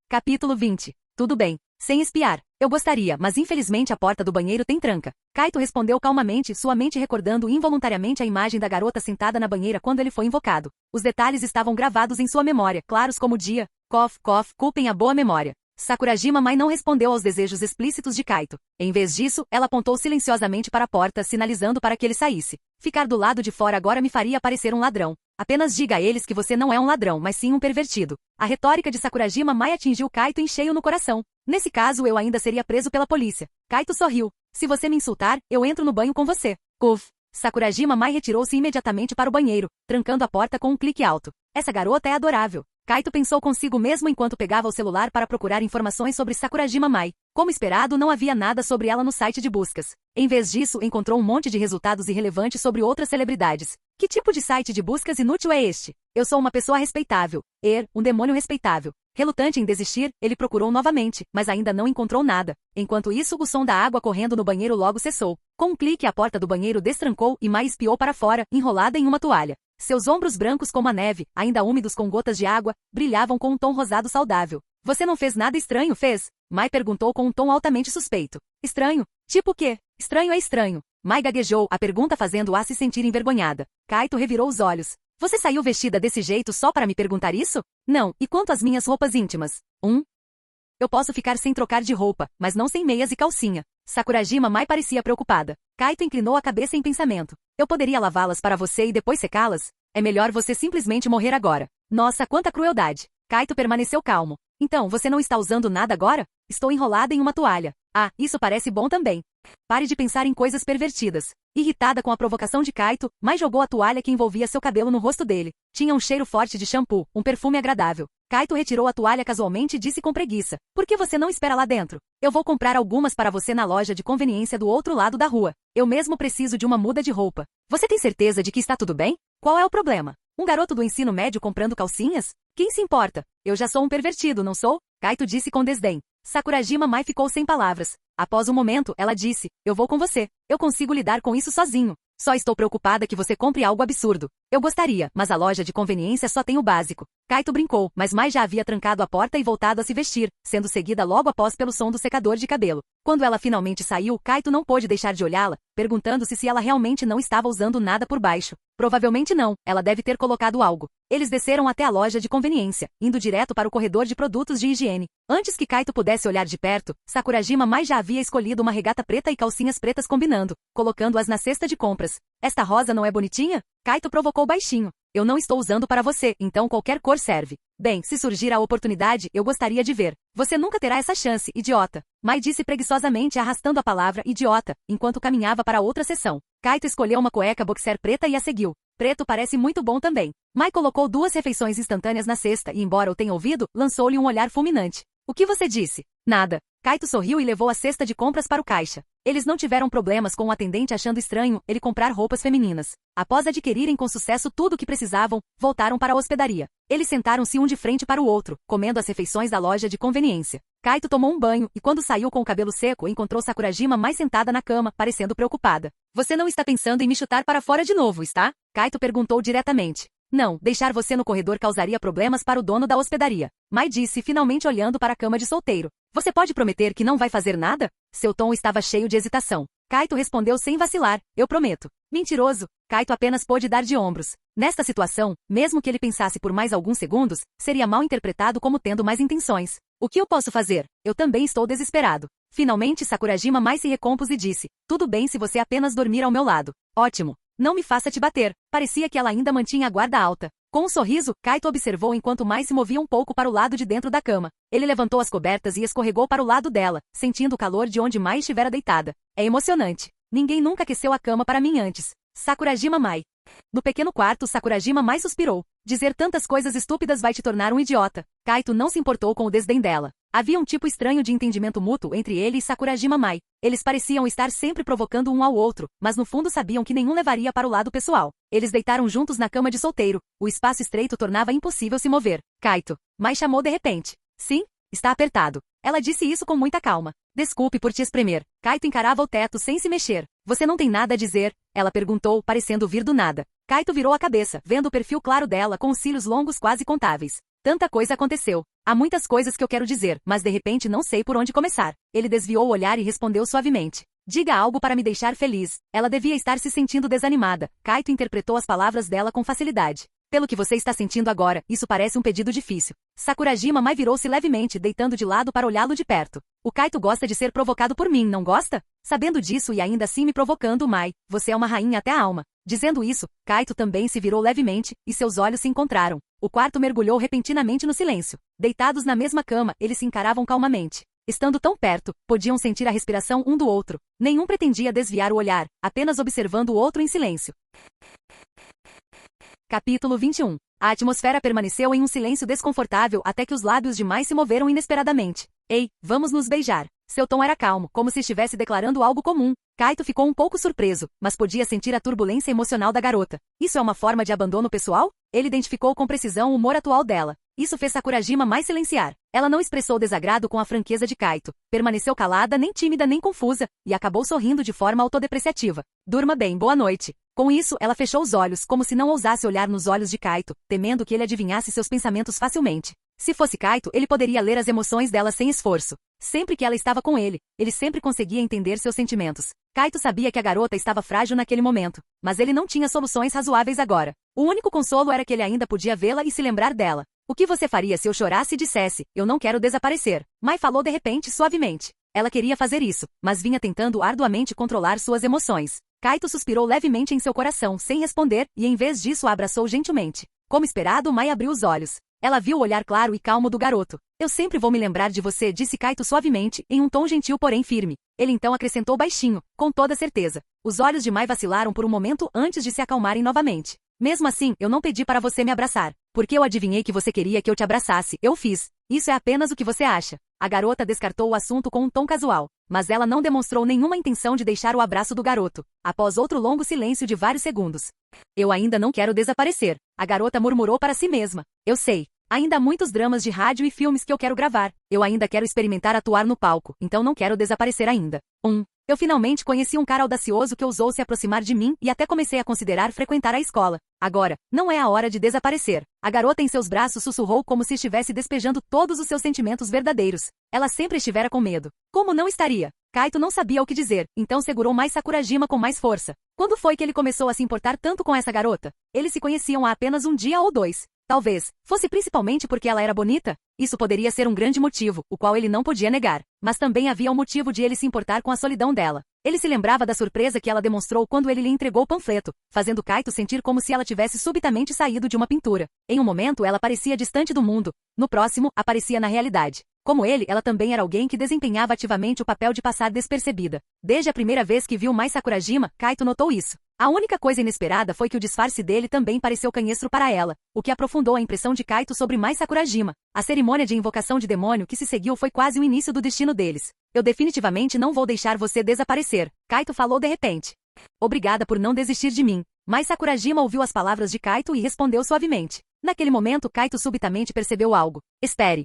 Capítulo 20. Tudo bem. Sem espiar. Eu gostaria, mas infelizmente a porta do banheiro tem tranca. Kaito respondeu calmamente, sua mente recordando involuntariamente a imagem da garota sentada na banheira quando ele foi invocado. Os detalhes estavam gravados em sua memória, claros como o dia. Cough, cough, culpem a boa memória. Sakurajima Mai não respondeu aos desejos explícitos de Kaito. Em vez disso, ela apontou silenciosamente para a porta, sinalizando para que ele saísse. Ficar do lado de fora agora me faria parecer um ladrão. Apenas diga a eles que você não é um ladrão, mas sim um pervertido. A retórica de Sakurajima Mai atingiu Kaito em cheio no coração. Nesse caso eu ainda seria preso pela polícia. Kaito sorriu. Se você me insultar, eu entro no banho com você. Uf. Sakurajima Mai retirou-se imediatamente para o banheiro, trancando a porta com um clique alto. Essa garota é adorável. Kaito pensou consigo mesmo enquanto pegava o celular para procurar informações sobre Sakurajima Mai. Como esperado, não havia nada sobre ela no site de buscas. Em vez disso, encontrou um monte de resultados irrelevantes sobre outras celebridades. Que tipo de site de buscas inútil é este? Eu sou uma pessoa respeitável. Um demônio respeitável. Relutante em desistir, ele procurou novamente, mas ainda não encontrou nada. Enquanto isso, o som da água correndo no banheiro logo cessou. Com um clique, a porta do banheiro destrancou e Mai espiou para fora, enrolada em uma toalha. Seus ombros brancos como a neve, ainda úmidos com gotas de água, brilhavam com um tom rosado saudável. Você não fez nada estranho, fez? Mai perguntou com um tom altamente suspeito. Estranho? Tipo o quê? Estranho é estranho. Mai gaguejou, a pergunta fazendo-a se sentir envergonhada. Kaito revirou os olhos. Você saiu vestida desse jeito só para me perguntar isso? Não, e quanto às minhas roupas íntimas? Eu posso ficar sem trocar de roupa, mas não sem meias e calcinha. Sakurajima Mai parecia preocupada. Kaito inclinou a cabeça em pensamento. Eu poderia lavá-las para você e depois secá-las? É melhor você simplesmente morrer agora. Nossa, quanta crueldade. Kaito permaneceu calmo. Então, você não está usando nada agora? Estou enrolada em uma toalha. Ah, isso parece bom também. Pare de pensar em coisas pervertidas. Irritada com a provocação de Kaito, Mai jogou a toalha que envolvia seu cabelo no rosto dele. Tinha um cheiro forte de shampoo, um perfume agradável. Kaito retirou a toalha casualmente e disse com preguiça. Por que você não espera lá dentro? Eu vou comprar algumas para você na loja de conveniência do outro lado da rua. Eu mesmo preciso de uma muda de roupa. Você tem certeza de que está tudo bem? Qual é o problema? Um garoto do ensino médio comprando calcinhas? Quem se importa? Eu já sou um pervertido, não sou? Kaito disse com desdém. Sakurajima Mai ficou sem palavras. Após um momento, ela disse, eu vou com você. Eu consigo lidar com isso sozinho. Só estou preocupada que você compre algo absurdo. Eu gostaria, mas a loja de conveniência só tem o básico. Kaito brincou, mas Mai já havia trancado a porta e voltado a se vestir, sendo seguida logo após pelo som do secador de cabelo. Quando ela finalmente saiu, Kaito não pôde deixar de olhá-la, perguntando-se se ela realmente não estava usando nada por baixo. Provavelmente não, ela deve ter colocado algo. Eles desceram até a loja de conveniência, indo direto para o corredor de produtos de higiene. Antes que Kaito pudesse olhar de perto, Sakurajima Mai já havia escolhido uma regata preta e calcinhas pretas combinando, colocando-as na cesta de compras. Esta rosa não é bonitinha? Kaito provocou baixinho. Eu não estou usando para você, então qualquer cor serve. Bem, se surgir a oportunidade, eu gostaria de ver. Você nunca terá essa chance, idiota. Mai disse preguiçosamente arrastando a palavra idiota, enquanto caminhava para outra seção. Kaito escolheu uma cueca boxer preta e a seguiu. Preto parece muito bom também. Mai colocou 2 refeições instantâneas na cesta e, embora o tenha ouvido, lançou-lhe um olhar fulminante. O que você disse? Nada. Kaito sorriu e levou a cesta de compras para o caixa. Eles não tiveram problemas com o atendente achando estranho ele comprar roupas femininas. Após adquirirem com sucesso tudo o que precisavam, voltaram para a hospedaria. Eles sentaram-se um de frente para o outro, comendo as refeições da loja de conveniência. Kaito tomou um banho e quando saiu com o cabelo seco encontrou Sakurajima Mai sentada na cama, parecendo preocupada. Você não está pensando em me chutar para fora de novo, está? Kaito perguntou diretamente. Não, deixar você no corredor causaria problemas para o dono da hospedaria. Mai disse, finalmente olhando para a cama de solteiro. Você pode prometer que não vai fazer nada? Seu tom estava cheio de hesitação. Kaito respondeu sem vacilar, eu prometo. Mentiroso. Kaito apenas pôde dar de ombros. Nesta situação, mesmo que ele pensasse por mais alguns segundos, seria mal interpretado como tendo mais intenções. O que eu posso fazer? Eu também estou desesperado. Finalmente Sakurajima Mai se recompôs e disse, tudo bem se você apenas dormir ao meu lado. Ótimo. Não me faça te bater. Parecia que ela ainda mantinha a guarda alta. Com um sorriso, Kaito observou enquanto Mai se movia um pouco para o lado de dentro da cama. Ele levantou as cobertas e escorregou para o lado dela, sentindo o calor de onde Mai estivera deitada. É emocionante. Ninguém nunca aqueceu a cama para mim antes. Sakurajima Mai. No pequeno quarto, Sakurajima Mai suspirou. Dizer tantas coisas estúpidas vai te tornar um idiota. Kaito não se importou com o desdém dela. Havia um tipo estranho de entendimento mútuo entre ele e Sakurajima Mai. Eles pareciam estar sempre provocando um ao outro, mas no fundo sabiam que nenhum levaria para o lado pessoal. Eles deitaram juntos na cama de solteiro. O espaço estreito tornava impossível se mover. Kaito. Mai chamou de repente. Sim? Está apertado. Ela disse isso com muita calma. Desculpe por te espremer. Kaito encarava o teto sem se mexer. Você não tem nada a dizer? Ela perguntou, parecendo vir do nada. Kaito virou a cabeça, vendo o perfil claro dela com os cílios longos quase contáveis. Tanta coisa aconteceu. Há muitas coisas que eu quero dizer, mas de repente não sei por onde começar. Ele desviou o olhar e respondeu suavemente. Diga algo para me deixar feliz. Ela devia estar se sentindo desanimada. Kaito interpretou as palavras dela com facilidade. Pelo que você está sentindo agora, isso parece um pedido difícil. Sakurajima Mai virou-se levemente, deitando de lado para olhá-lo de perto. O Kaito gosta de ser provocado por mim, não gosta? Sabendo disso e ainda assim me provocando, Mai, você é uma rainha até a alma. Dizendo isso, Kaito também se virou levemente, e seus olhos se encontraram. O quarto mergulhou repentinamente no silêncio. Deitados na mesma cama, eles se encaravam calmamente. Estando tão perto, podiam sentir a respiração um do outro. Nenhum pretendia desviar o olhar, apenas observando o outro em silêncio. Capítulo 21. A atmosfera permaneceu em um silêncio desconfortável até que os lábios de Mai se moveram inesperadamente. Ei, vamos nos beijar. Seu tom era calmo, como se estivesse declarando algo comum. Kaito ficou um pouco surpreso, mas podia sentir a turbulência emocional da garota. Isso é uma forma de abandono pessoal? Ele identificou com precisão o humor atual dela. Isso fez Sakurajima Mai silenciar. Ela não expressou desagrado com a franqueza de Kaito. Permaneceu calada, nem tímida nem confusa, e acabou sorrindo de forma autodepreciativa. Durma bem, boa noite. Com isso, ela fechou os olhos, como se não ousasse olhar nos olhos de Kaito, temendo que ele adivinhasse seus pensamentos facilmente. Se fosse Kaito, ele poderia ler as emoções dela sem esforço. Sempre que ela estava com ele sempre conseguia entender seus sentimentos. Kaito sabia que a garota estava frágil naquele momento, mas ele não tinha soluções razoáveis agora. O único consolo era que ele ainda podia vê-la e se lembrar dela. O que você faria se eu chorasse e dissesse, eu não quero desaparecer? Mai falou de repente, suavemente. Ela queria fazer isso, mas vinha tentando arduamente controlar suas emoções. Kaito suspirou levemente em seu coração, sem responder, e em vez disso a abraçou gentilmente. Como esperado, Mai abriu os olhos. Ela viu o olhar claro e calmo do garoto. Eu sempre vou me lembrar de você, disse Kaito suavemente, em um tom gentil porém firme. Ele então acrescentou baixinho, com toda certeza. Os olhos de Mai vacilaram por um momento antes de se acalmarem novamente. Mesmo assim, eu não pedi para você me abraçar. Porque eu adivinhei que você queria que eu te abraçasse, eu fiz. Isso é apenas o que você acha. A garota descartou o assunto com um tom casual, mas ela não demonstrou nenhuma intenção de deixar o abraço do garoto, após outro longo silêncio de vários segundos. Eu ainda não quero desaparecer, a garota murmurou para si mesma. Eu sei. Ainda há muitos dramas de rádio e filmes que eu quero gravar. Eu ainda quero experimentar atuar no palco, então não quero desaparecer ainda. Eu finalmente conheci um cara audacioso que ousou se aproximar de mim e até comecei a considerar frequentar a escola. Agora, não é a hora de desaparecer. A garota em seus braços sussurrou como se estivesse despejando todos os seus sentimentos verdadeiros. Ela sempre estivera com medo. Como não estaria? Kaito não sabia o que dizer, então segurou mais Sakurajima com mais força. Quando foi que ele começou a se importar tanto com essa garota? Eles se conheciam há apenas um dia ou dois. Talvez, fosse principalmente porque ela era bonita? Isso poderia ser um grande motivo, o qual ele não podia negar. Mas também havia um motivo de ele se importar com a solidão dela. Ele se lembrava da surpresa que ela demonstrou quando ele lhe entregou o panfleto, fazendo Kaito sentir como se ela tivesse subitamente saído de uma pintura. Em um momento ela parecia distante do mundo, no próximo, aparecia na realidade. Como ele, ela também era alguém que desempenhava ativamente o papel de passar despercebida. Desde a primeira vez que viu mais Sakurajima, Kaito notou isso. A única coisa inesperada foi que o disfarce dele também pareceu canhestro para ela, o que aprofundou a impressão de Kaito sobre mais Sakurajima. A cerimônia de invocação de demônio que se seguiu foi quase o início do destino deles. Eu definitivamente não vou deixar você desaparecer, Kaito falou de repente. Obrigada por não desistir de mim. Mas Sakurajima ouviu as palavras de Kaito e respondeu suavemente. Naquele momento, Kaito subitamente percebeu algo. Espere.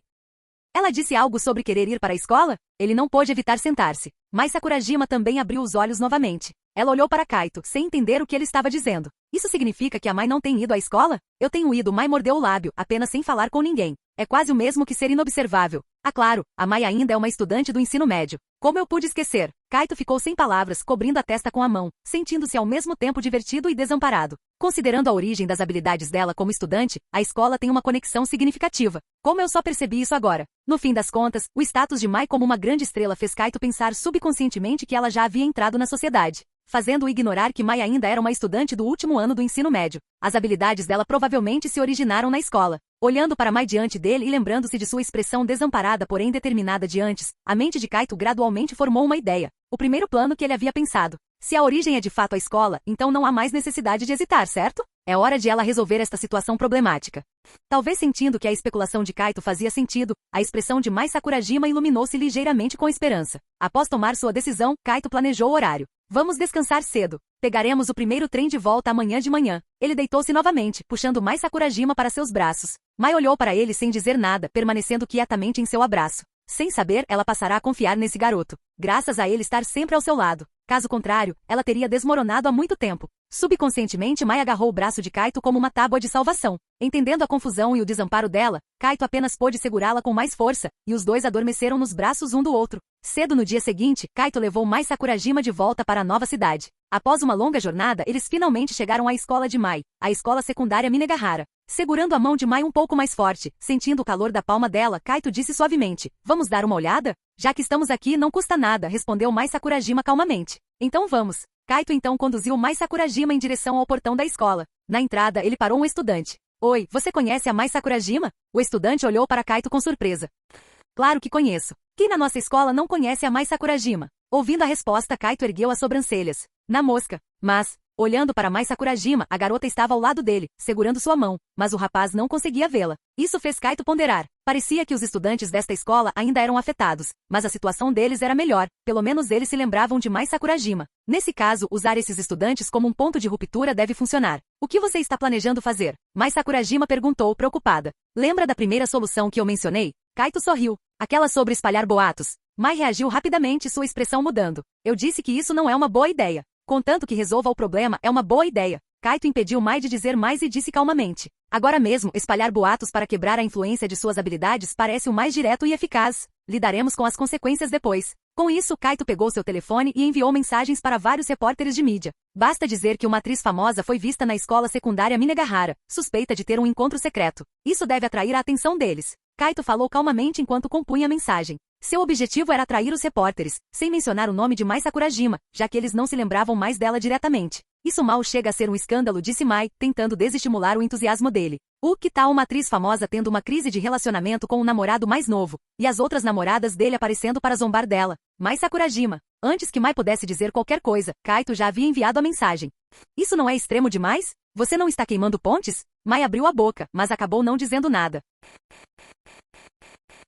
Ela disse algo sobre querer ir para a escola? Ele não pôde evitar sentar-se. Mas Sakurajima também abriu os olhos novamente. Ela olhou para Kaito, sem entender o que ele estava dizendo. Isso significa que a Mai não tem ido à escola? Eu tenho ido, Mai mordeu o lábio, apenas sem falar com ninguém. É quase o mesmo que ser inobservável. Ah, claro, a Mai ainda é uma estudante do ensino médio. Como eu pude esquecer? Kaito ficou sem palavras, cobrindo a testa com a mão, sentindo-se ao mesmo tempo divertido e desamparado. Considerando a origem das habilidades dela como estudante, a escola tem uma conexão significativa. Como eu só percebi isso agora? No fim das contas, o status de Mai como uma grande estrela fez Kaito pensar subconscientemente que ela já havia entrado na sociedade, fazendo-o ignorar que Mai ainda era uma estudante do último ano do ensino médio. As habilidades dela provavelmente se originaram na escola. Olhando para Mai diante dele e lembrando-se de sua expressão desamparada porém determinada de antes, a mente de Kaito gradualmente formou uma ideia. O primeiro plano que ele havia pensado. Se a origem é de fato a escola, então não há mais necessidade de hesitar, certo? É hora de ela resolver esta situação problemática. Talvez sentindo que a especulação de Kaito fazia sentido, a expressão de Mai Sakurajima iluminou-se ligeiramente com esperança. Após tomar sua decisão, Kaito planejou o horário. Vamos descansar cedo. Pegaremos o primeiro trem de volta amanhã de manhã. Ele deitou-se novamente, puxando Mai Sakurajima para seus braços. Mai olhou para ele sem dizer nada, permanecendo quietamente em seu abraço. Sem saber, ela passará a confiar nesse garoto, graças a ele estar sempre ao seu lado. Caso contrário, ela teria desmoronado há muito tempo. Subconscientemente, Mai agarrou o braço de Kaito como uma tábua de salvação. Entendendo a confusão e o desamparo dela, Kaito apenas pôde segurá-la com mais força, e os dois adormeceram nos braços um do outro. Cedo no dia seguinte, Kaito levou Mai Sakurajima de volta para a nova cidade. Após uma longa jornada, eles finalmente chegaram à escola de Mai, a escola secundária Minegahara. Segurando a mão de Mai um pouco mais forte, sentindo o calor da palma dela, Kaito disse suavemente: "Vamos dar uma olhada? Já que estamos aqui, não custa nada", respondeu Mai Sakurajima calmamente. "Então vamos." Kaito então conduziu Mai Sakurajima em direção ao portão da escola. Na entrada, ele parou um estudante. "Oi, você conhece a Mai Sakurajima?" O estudante olhou para Kaito com surpresa. "Claro que conheço. Quem na nossa escola não conhece a Mai Sakurajima?" Ouvindo a resposta, Kaito ergueu as sobrancelhas. Na mosca. Mas, olhando para Mai Sakurajima, a garota estava ao lado dele, segurando sua mão, mas o rapaz não conseguia vê-la. Isso fez Kaito ponderar. Parecia que os estudantes desta escola ainda eram afetados, mas a situação deles era melhor, pelo menos eles se lembravam de Mai Sakurajima. Nesse caso, usar esses estudantes como um ponto de ruptura deve funcionar. "O que você está planejando fazer?" Mai Sakurajima perguntou, preocupada. "Lembra da primeira solução que eu mencionei?" Kaito sorriu. "Aquela sobre espalhar boatos." Mai reagiu rapidamente, sua expressão mudando. "Eu disse que isso não é uma boa ideia. Contanto que resolva o problema, é uma boa ideia." Kaito impediu Mai de dizer mais e disse calmamente: "Agora mesmo, espalhar boatos para quebrar a influência de suas habilidades parece o mais direto e eficaz. Lidaremos com as consequências depois." Com isso, Kaito pegou seu telefone e enviou mensagens para vários repórteres de mídia. Basta dizer que uma atriz famosa foi vista na escola secundária Minegahara, suspeita de ter um encontro secreto. Isso deve atrair a atenção deles. Kaito falou calmamente enquanto compunha a mensagem. Seu objetivo era atrair os repórteres, sem mencionar o nome de Mai Sakurajima, já que eles não se lembravam mais dela diretamente. "Isso mal chega a ser um escândalo", disse Mai, tentando desestimular o entusiasmo dele. Que tal uma atriz famosa tendo uma crise de relacionamento com um namorado mais novo, e as outras namoradas dele aparecendo para zombar dela? Mai Sakurajima. Antes que Mai pudesse dizer qualquer coisa, Kaito já havia enviado a mensagem. "Isso não é extremo demais? Você não está queimando pontes?" Mai abriu a boca, mas acabou não dizendo nada.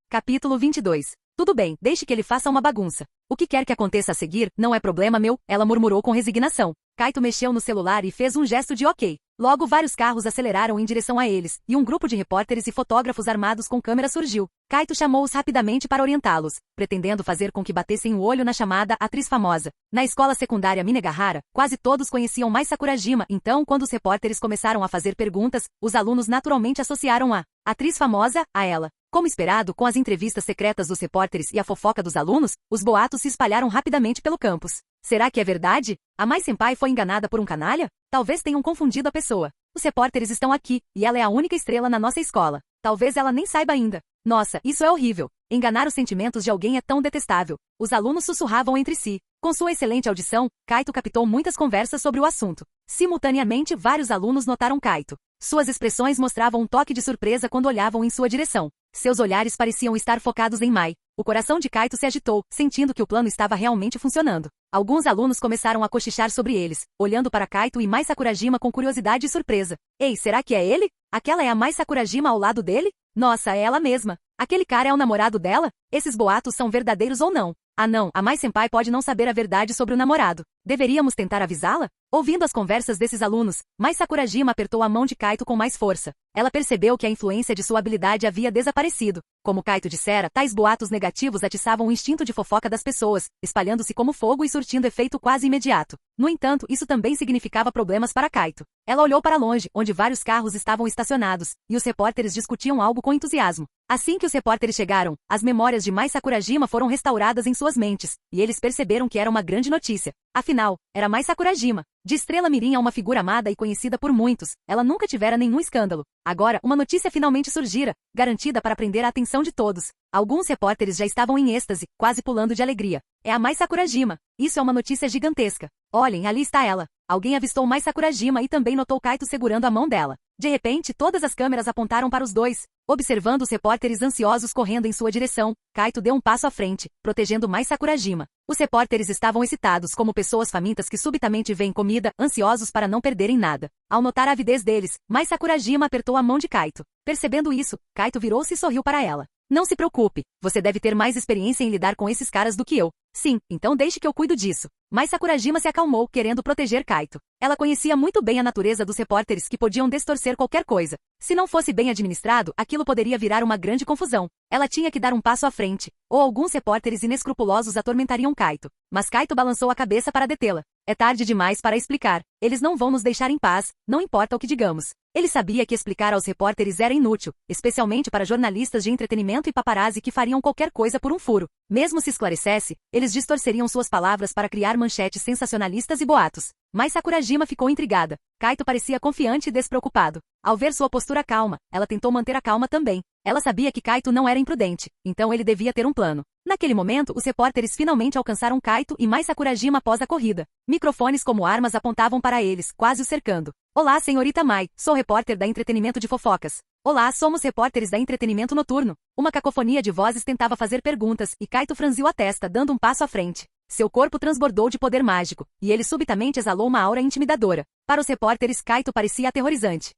Capítulo 22. "Tudo bem, deixe que ele faça uma bagunça. O que quer que aconteça a seguir, não é problema meu", ela murmurou com resignação. Kaito mexeu no celular e fez um gesto de ok. Logo vários carros aceleraram em direção a eles, e um grupo de repórteres e fotógrafos armados com câmeras surgiu. Kaito chamou-os rapidamente para orientá-los, pretendendo fazer com que batessem o olho na chamada atriz famosa. Na escola secundária Minegahara, quase todos conheciam Mai Sakurajima, então quando os repórteres começaram a fazer perguntas, os alunos naturalmente associaram a atriz famosa a ela. Como esperado, com as entrevistas secretas dos repórteres e a fofoca dos alunos, os boatos se espalharam rapidamente pelo campus. Será que é verdade? A Mai Senpai foi enganada por um canalha? Talvez tenham confundido a pessoa. Os repórteres estão aqui, e ela é a única estrela na nossa escola. Talvez ela nem saiba ainda. Nossa, isso é horrível. Enganar os sentimentos de alguém é tão detestável. Os alunos sussurravam entre si. Com sua excelente audição, Kaito captou muitas conversas sobre o assunto. Simultaneamente, vários alunos notaram Kaito. Suas expressões mostravam um toque de surpresa quando olhavam em sua direção. Seus olhares pareciam estar focados em Mai. O coração de Kaito se agitou, sentindo que o plano estava realmente funcionando. Alguns alunos começaram a cochichar sobre eles, olhando para Kaito e Mai Sakurajima com curiosidade e surpresa. "Ei, será que é ele? Aquela é a Mai Sakurajima ao lado dele? Nossa, é ela mesma. Aquele cara é o namorado dela? Esses boatos são verdadeiros ou não? Ah não, a Mai Senpai pode não saber a verdade sobre o namorado. Deveríamos tentar avisá-la?" Ouvindo as conversas desses alunos, Mai Sakurajima apertou a mão de Kaito com mais força. Ela percebeu que a influência de sua habilidade havia desaparecido. Como Kaito dissera, tais boatos negativos atiçavam o instinto de fofoca das pessoas, espalhando-se como fogo e surtindo efeito quase imediato. No entanto, isso também significava problemas para Kaito. Ela olhou para longe, onde vários carros estavam estacionados, e os repórteres discutiam algo com entusiasmo. Assim que os repórteres chegaram, as memórias de Mai Sakurajima foram restauradas em suas mentes, e eles perceberam que era uma grande notícia. Afinal, era Mai Sakurajima. De estrela mirim a uma figura amada e conhecida por muitos, ela nunca tivera nenhum escândalo. Agora, uma notícia finalmente surgira, garantida para prender a atenção de todos. Alguns repórteres já estavam em êxtase, quase pulando de alegria. "É a Mai Sakurajima. Isso é uma notícia gigantesca. Olhem, ali está ela." Alguém avistou Mai Sakurajima e também notou Kaito segurando a mão dela. De repente, todas as câmeras apontaram para os dois. Observando os repórteres ansiosos correndo em sua direção, Kaito deu um passo à frente, protegendo Mai Sakurajima. Os repórteres estavam excitados como pessoas famintas que subitamente veem comida, ansiosos para não perderem nada. Ao notar a avidez deles, Mai Sakurajima apertou a mão de Kaito. Percebendo isso, Kaito virou-se e sorriu para ela. "Não se preocupe, você deve ter mais experiência em lidar com esses caras do que eu." "Sim, então deixe que eu cuido disso." Mai Sakurajima se acalmou, querendo proteger Kaito. Ela conhecia muito bem a natureza dos repórteres que podiam distorcer qualquer coisa. Se não fosse bem administrado, aquilo poderia virar uma grande confusão. Ela tinha que dar um passo à frente, ou alguns repórteres inescrupulosos atormentariam Kaito. Mas Kaito balançou a cabeça para detê-la. É tarde demais para explicar. Eles não vão nos deixar em paz, não importa o que digamos. Ele sabia que explicar aos repórteres era inútil, especialmente para jornalistas de entretenimento e paparazzi que fariam qualquer coisa por um furo. Mesmo se esclarecesse, eles distorceriam suas palavras para criar manchetes sensacionalistas e boatos. Mas Sakurajima ficou intrigada. Kaito parecia confiante e despreocupado. Ao ver sua postura calma, ela tentou manter a calma também. Ela sabia que Kaito não era imprudente, então ele devia ter um plano. Naquele momento, os repórteres finalmente alcançaram Kaito e mais Sakurajima após a corrida. Microfones como armas apontavam para eles, quase o cercando. Olá, senhorita Mai, sou repórter da Entretenimento de Fofocas. Olá, somos repórteres da Entretenimento Noturno. Uma cacofonia de vozes tentava fazer perguntas, e Kaito franziu a testa, dando um passo à frente. Seu corpo transbordou de poder mágico, e ele subitamente exalou uma aura intimidadora. Para os repórteres, Kaito parecia aterrorizante.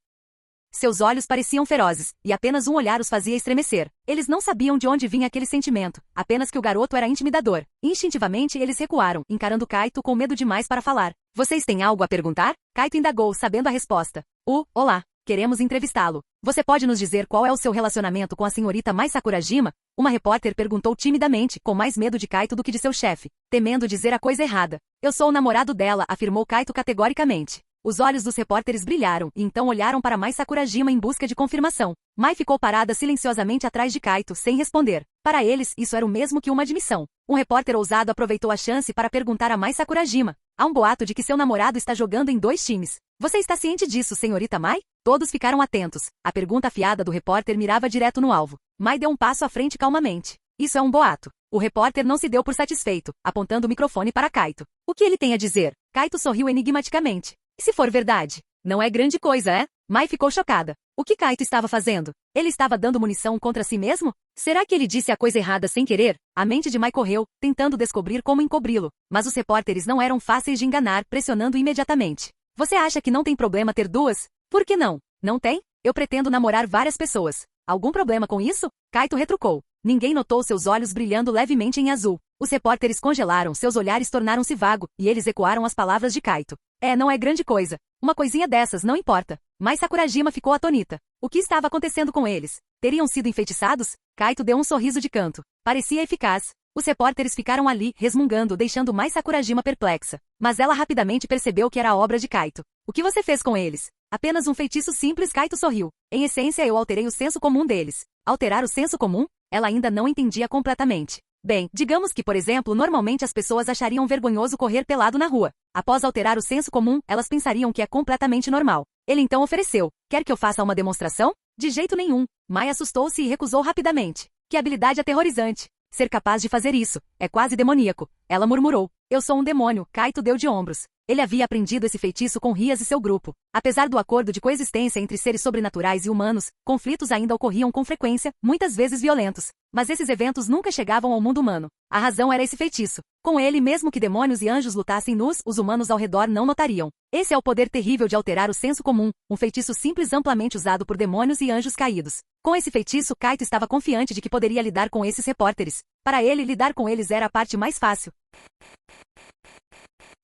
Seus olhos pareciam ferozes, e apenas um olhar os fazia estremecer. Eles não sabiam de onde vinha aquele sentimento, apenas que o garoto era intimidador. Instintivamente eles recuaram, encarando Kaito com medo demais para falar. Vocês têm algo a perguntar? Kaito indagou, sabendo a resposta. Olá. Queremos entrevistá-lo. Você pode nos dizer qual é o seu relacionamento com a senhorita Mai Sakurajima? Uma repórter perguntou timidamente, com mais medo de Kaito do que de seu chefe, temendo dizer a coisa errada. Eu sou o namorado dela, afirmou Kaito categoricamente. Os olhos dos repórteres brilharam, e então olharam para Mai Sakurajima em busca de confirmação. Mai ficou parada silenciosamente atrás de Kaito, sem responder. Para eles, isso era o mesmo que uma admissão. Um repórter ousado aproveitou a chance para perguntar a Mai Sakurajima. Há um boato de que seu namorado está jogando em 2 times. Você está ciente disso, senhorita Mai? Todos ficaram atentos. A pergunta afiada do repórter mirava direto no alvo. Mai deu um passo à frente calmamente. Isso é um boato. O repórter não se deu por satisfeito, apontando o microfone para Kaito. O que ele tem a dizer? Kaito sorriu enigmaticamente. E se for verdade? Não é grande coisa, é? Mai ficou chocada. O que Kaito estava fazendo? Ele estava dando munição contra si mesmo? Será que ele disse a coisa errada sem querer? A mente de Mai correu, tentando descobrir como encobri-lo. Mas os repórteres não eram fáceis de enganar, pressionando imediatamente. Você acha que não tem problema ter 2? Por que não? Não tem? Eu pretendo namorar várias pessoas. Algum problema com isso? Kaito retrucou. Ninguém notou seus olhos brilhando levemente em azul. Os repórteres congelaram, seus olhares tornaram-se vago, e eles ecoaram as palavras de Kaito. Não é grande coisa. Uma coisinha dessas, não importa. Mas Sakurajima ficou atonita. O que estava acontecendo com eles? Teriam sido enfeitiçados? Kaito deu um sorriso de canto. Parecia eficaz. Os repórteres ficaram ali, resmungando, deixando mais Sakurajima perplexa. Mas ela rapidamente percebeu que era a obra de Kaito. O que você fez com eles? Apenas um feitiço simples, Kaito sorriu. Em essência, eu alterei o senso comum deles. Alterar o senso comum? Ela ainda não entendia completamente. Bem, digamos que, por exemplo, normalmente as pessoas achariam vergonhoso correr pelado na rua. Após alterar o senso comum, elas pensariam que é completamente normal. Ele então ofereceu. Quer que eu faça uma demonstração? De jeito nenhum. Mai assustou-se e recusou rapidamente. Que habilidade aterrorizante. Ser capaz de fazer isso. É quase demoníaco. Ela murmurou. Eu sou um demônio. Kaito deu de ombros. Ele havia aprendido esse feitiço com Rias e seu grupo. Apesar do acordo de coexistência entre seres sobrenaturais e humanos, conflitos ainda ocorriam com frequência, muitas vezes violentos. Mas esses eventos nunca chegavam ao mundo humano. A razão era esse feitiço. Com ele, mesmo que demônios e anjos lutassem nus, os humanos ao redor não notariam. Esse é o poder terrível de alterar o senso comum, um feitiço simples amplamente usado por demônios e anjos caídos. Com esse feitiço, Kaito estava confiante de que poderia lidar com esses repórteres. Para ele, lidar com eles era a parte mais fácil.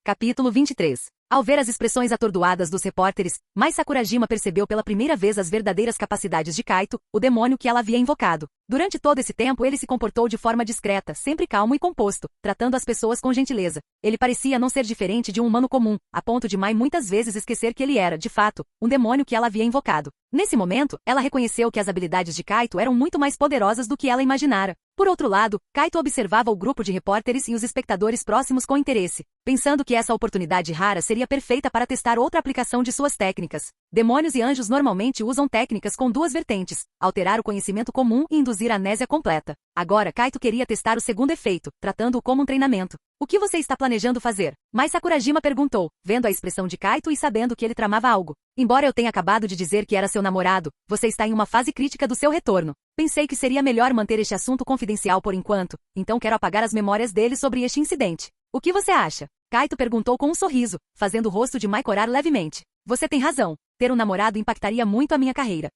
Capítulo 23. Ao ver as expressões atordoadas dos repórteres, Mai Sakurajima percebeu pela primeira vez as verdadeiras capacidades de Kaito, o demônio que ela havia invocado. Durante todo esse tempo ele se comportou de forma discreta, sempre calmo e composto, tratando as pessoas com gentileza. Ele parecia não ser diferente de um humano comum, a ponto de Mai muitas vezes esquecer que ele era, de fato, um demônio que ela havia invocado. Nesse momento, ela reconheceu que as habilidades de Kaito eram muito mais poderosas do que ela imaginara. Por outro lado, Kaito observava o grupo de repórteres e os espectadores próximos com interesse, pensando que essa oportunidade rara seria perfeita para testar outra aplicação de suas técnicas. Demônios e anjos normalmente usam técnicas com 2 vertentes, alterar o conhecimento comum e induzir a amnésia completa. Agora Kaito queria testar o segundo efeito, tratando-o como um treinamento. O que você está planejando fazer? Mai Sakurajima perguntou, vendo a expressão de Kaito e sabendo que ele tramava algo. Embora eu tenha acabado de dizer que era seu namorado, você está em uma fase crítica do seu retorno. Pensei que seria melhor manter este assunto confidencial por enquanto, então quero apagar as memórias dele sobre este incidente. O que você acha? Kaito perguntou com um sorriso, fazendo o rosto de Mai corar levemente. Você tem razão. Ter um namorado impactaria muito a minha carreira.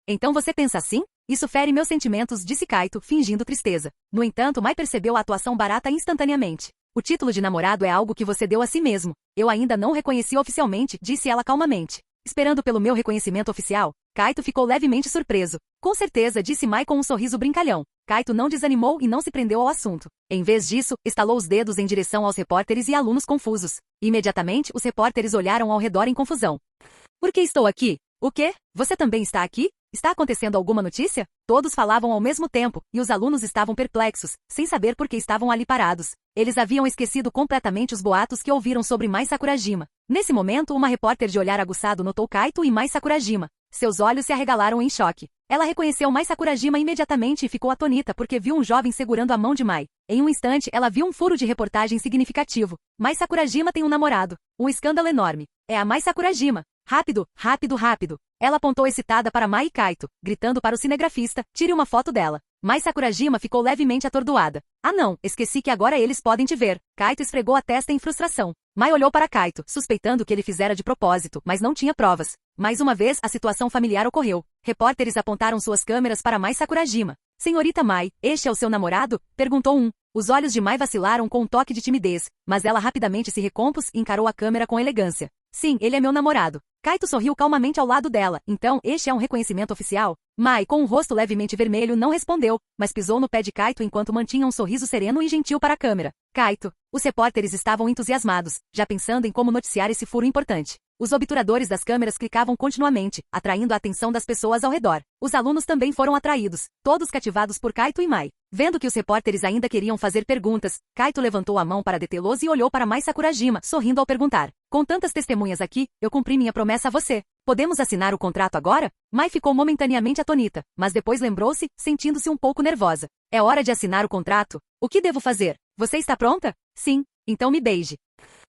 Então você pensa assim? Isso fere meus sentimentos, disse Kaito, fingindo tristeza. No entanto, Mai percebeu a atuação barata instantaneamente. O título de namorado é algo que você deu a si mesmo. Eu ainda não o reconheci oficialmente, disse ela calmamente. Esperando pelo meu reconhecimento oficial? Kaito ficou levemente surpreso. Com certeza, disse Mai com um sorriso brincalhão. Kaito não desanimou e não se prendeu ao assunto. Em vez disso, estalou os dedos em direção aos repórteres e alunos confusos. Imediatamente, os repórteres olharam ao redor em confusão. Por que estou aqui? O quê? Você também está aqui? Está acontecendo alguma notícia? Todos falavam ao mesmo tempo, e os alunos estavam perplexos, sem saber por que estavam ali parados. Eles haviam esquecido completamente os boatos que ouviram sobre Mai Sakurajima. Nesse momento, uma repórter de olhar aguçado notou Kaito e Mai Sakurajima. Seus olhos se arregalaram em choque. Ela reconheceu Mai Sakurajima imediatamente e ficou atonita porque viu um jovem segurando a mão de Mai. Em um instante, ela viu um furo de reportagem significativo. Mai Sakurajima tem um namorado. Um escândalo enorme. É a Mai Sakurajima. Rápido, rápido, rápido. Ela apontou excitada para Mai e Kaito, gritando para o cinegrafista, tire uma foto dela. Mai Sakurajima ficou levemente atordoada. Ah não, esqueci que agora eles podem te ver. Kaito esfregou a testa em frustração. Mai olhou para Kaito, suspeitando que ele fizera de propósito, mas não tinha provas. Mais uma vez, a situação familiar ocorreu. Repórteres apontaram suas câmeras para Mai Sakurajima. Senhorita Mai, este é o seu namorado? Perguntou um. Os olhos de Mai vacilaram com um toque de timidez, mas ela rapidamente se recompôs e encarou a câmera com elegância. Sim, ele é meu namorado. Kaito sorriu calmamente ao lado dela. Então, este é um reconhecimento oficial? Mai, com um rosto levemente vermelho, não respondeu, mas pisou no pé de Kaito enquanto mantinha um sorriso sereno e gentil para a câmera. Kaito. Os repórteres estavam entusiasmados, já pensando em como noticiar esse furo importante. Os obturadores das câmeras clicavam continuamente, atraindo a atenção das pessoas ao redor. Os alunos também foram atraídos, todos cativados por Kaito e Mai. Vendo que os repórteres ainda queriam fazer perguntas, Kaito levantou a mão para detê-los e olhou para Mai Sakurajima, sorrindo ao perguntar. Com tantas testemunhas aqui, eu cumpri minha promessa a você. Podemos assinar o contrato agora? Mai ficou momentaneamente atonita, mas depois lembrou-se, sentindo-se um pouco nervosa. É hora de assinar o contrato? O que devo fazer? Você está pronta? Sim. Então me beije.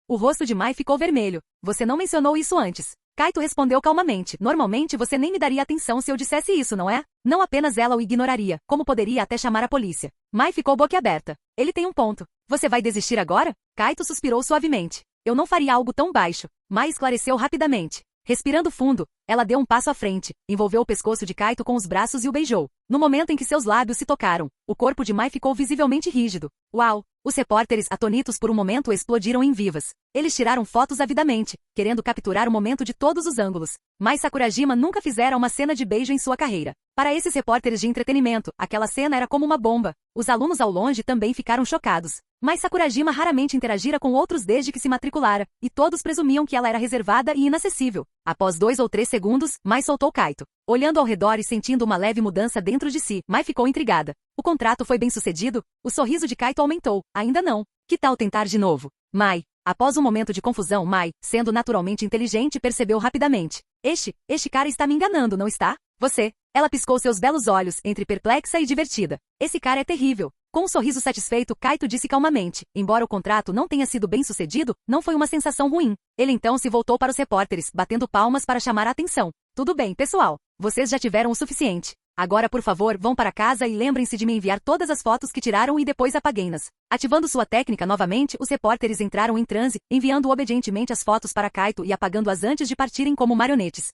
O rosto de Mai ficou vermelho. Você não mencionou isso antes. Kaito respondeu calmamente. Normalmente você nem me daria atenção se eu dissesse isso, não é? Não apenas ela o ignoraria, como poderia até chamar a polícia. Mai ficou boquiaberta. Ele tem um ponto. Você vai desistir agora? Kaito suspirou suavemente. Eu não faria algo tão baixo. Mai esclareceu rapidamente. Respirando fundo, ela deu um passo à frente, envolveu o pescoço de Kaito com os braços e o beijou. No momento em que seus lábios se tocaram, o corpo de Mai ficou visivelmente rígido. Uau! Os repórteres, atonitos por um momento, explodiram em vivas. Eles tiraram fotos avidamente, querendo capturar o momento de todos os ângulos. Mai Sakurajima nunca fizera uma cena de beijo em sua carreira. Para esses repórteres de entretenimento, aquela cena era como uma bomba. Os alunos ao longe também ficaram chocados. Mai Sakurajima raramente interagira com outros desde que se matriculara, e todos presumiam que ela era reservada e inacessível. Após 2 ou 3 segundos, Mai soltou Kaito. Olhando ao redor e sentindo uma leve mudança dentro de si, Mai ficou intrigada. O contrato foi bem sucedido? O sorriso de Kaito aumentou. Ainda não. Que tal tentar de novo? Mai. Após um momento de confusão, Mai, sendo naturalmente inteligente, percebeu rapidamente. Este cara está me enganando, não está? Você. Ela piscou seus belos olhos, entre perplexa e divertida. Esse cara é terrível. Com um sorriso satisfeito, Kaito disse calmamente. Embora o contrato não tenha sido bem sucedido, não foi uma sensação ruim. Ele então se voltou para os repórteres, batendo palmas para chamar a atenção. Tudo bem, pessoal. Vocês já tiveram o suficiente. Agora, por favor, vão para casa e lembrem-se de me enviar todas as fotos que tiraram e depois apaguem-nas. Ativando sua técnica novamente, os repórteres entraram em transe, enviando obedientemente as fotos para Kaito e apagando-as antes de partirem como marionetes.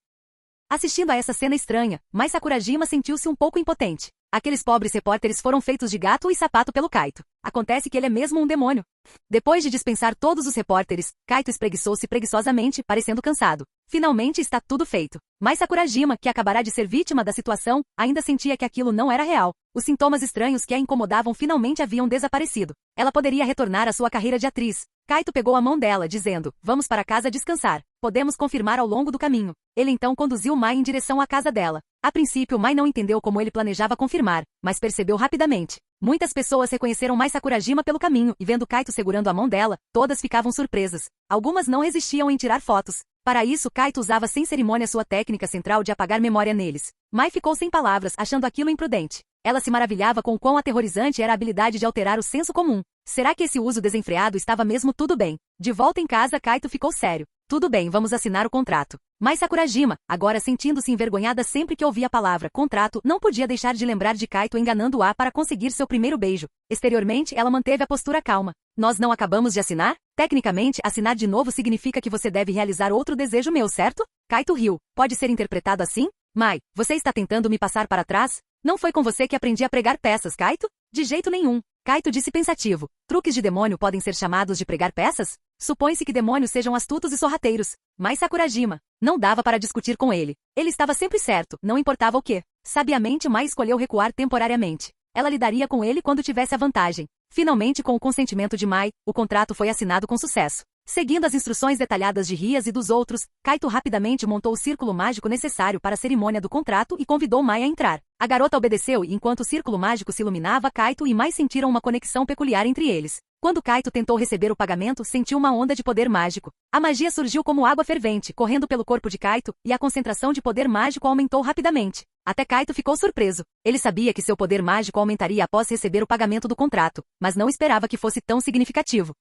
Assistindo a essa cena estranha, Mai Sakurajima sentiu-se um pouco impotente. Aqueles pobres repórteres foram feitos de gato e sapato pelo Kaito. Acontece que ele é mesmo um demônio. Depois de dispensar todos os repórteres, Kaito espreguiçou-se preguiçosamente, parecendo cansado. Finalmente está tudo feito. Mai Sakurajima, que acabará de ser vítima da situação, ainda sentia que aquilo não era real. Os sintomas estranhos que a incomodavam finalmente haviam desaparecido. Ela poderia retornar à sua carreira de atriz. Kaito pegou a mão dela, dizendo, vamos para casa descansar. Podemos confirmar ao longo do caminho. Ele então conduziu Mai em direção à casa dela. A princípio, Mai não entendeu como ele planejava confirmar, mas percebeu rapidamente. Muitas pessoas reconheceram Mai Sakurajima pelo caminho e vendo Kaito segurando a mão dela, todas ficavam surpresas. Algumas não resistiam em tirar fotos. Para isso, Kaito usava sem cerimônia sua técnica central de apagar memória neles. Mai ficou sem palavras, achando aquilo imprudente. Ela se maravilhava com o quão aterrorizante era a habilidade de alterar o senso comum. Será que esse uso desenfreado estava mesmo tudo bem? De volta em casa, Kaito ficou sério. Tudo bem, vamos assinar o contrato. Mai Sakurajima, agora sentindo-se envergonhada sempre que ouvia a palavra contrato, não podia deixar de lembrar de Kaito enganando-a para conseguir seu primeiro beijo. Exteriormente, ela manteve a postura calma. Nós não acabamos de assinar? Tecnicamente, assinar de novo significa que você deve realizar outro desejo meu, certo? Kaito riu. Pode ser interpretado assim? Mai, você está tentando me passar para trás? Não foi com você que aprendi a pregar peças, Kaito? De jeito nenhum. Kaito disse pensativo. Truques de demônio podem ser chamados de pregar peças? Supõe-se que demônios sejam astutos e sorrateiros. Mas Sakurajima não dava para discutir com ele. Ele estava sempre certo, não importava o que. Sabiamente, Mai escolheu recuar temporariamente. Ela lidaria com ele quando tivesse a vantagem. Finalmente, com o consentimento de Mai, o contrato foi assinado com sucesso. Seguindo as instruções detalhadas de Rias e dos outros, Kaito rapidamente montou o círculo mágico necessário para a cerimônia do contrato e convidou Mai a entrar. A garota obedeceu e enquanto o círculo mágico se iluminava, Kaito e Mai sentiram uma conexão peculiar entre eles. Quando Kaito tentou receber o pagamento, sentiu uma onda de poder mágico. A magia surgiu como água fervente, correndo pelo corpo de Kaito, e a concentração de poder mágico aumentou rapidamente. Até Kaito ficou surpreso. Ele sabia que seu poder mágico aumentaria após receber o pagamento do contrato, mas não esperava que fosse tão significativo.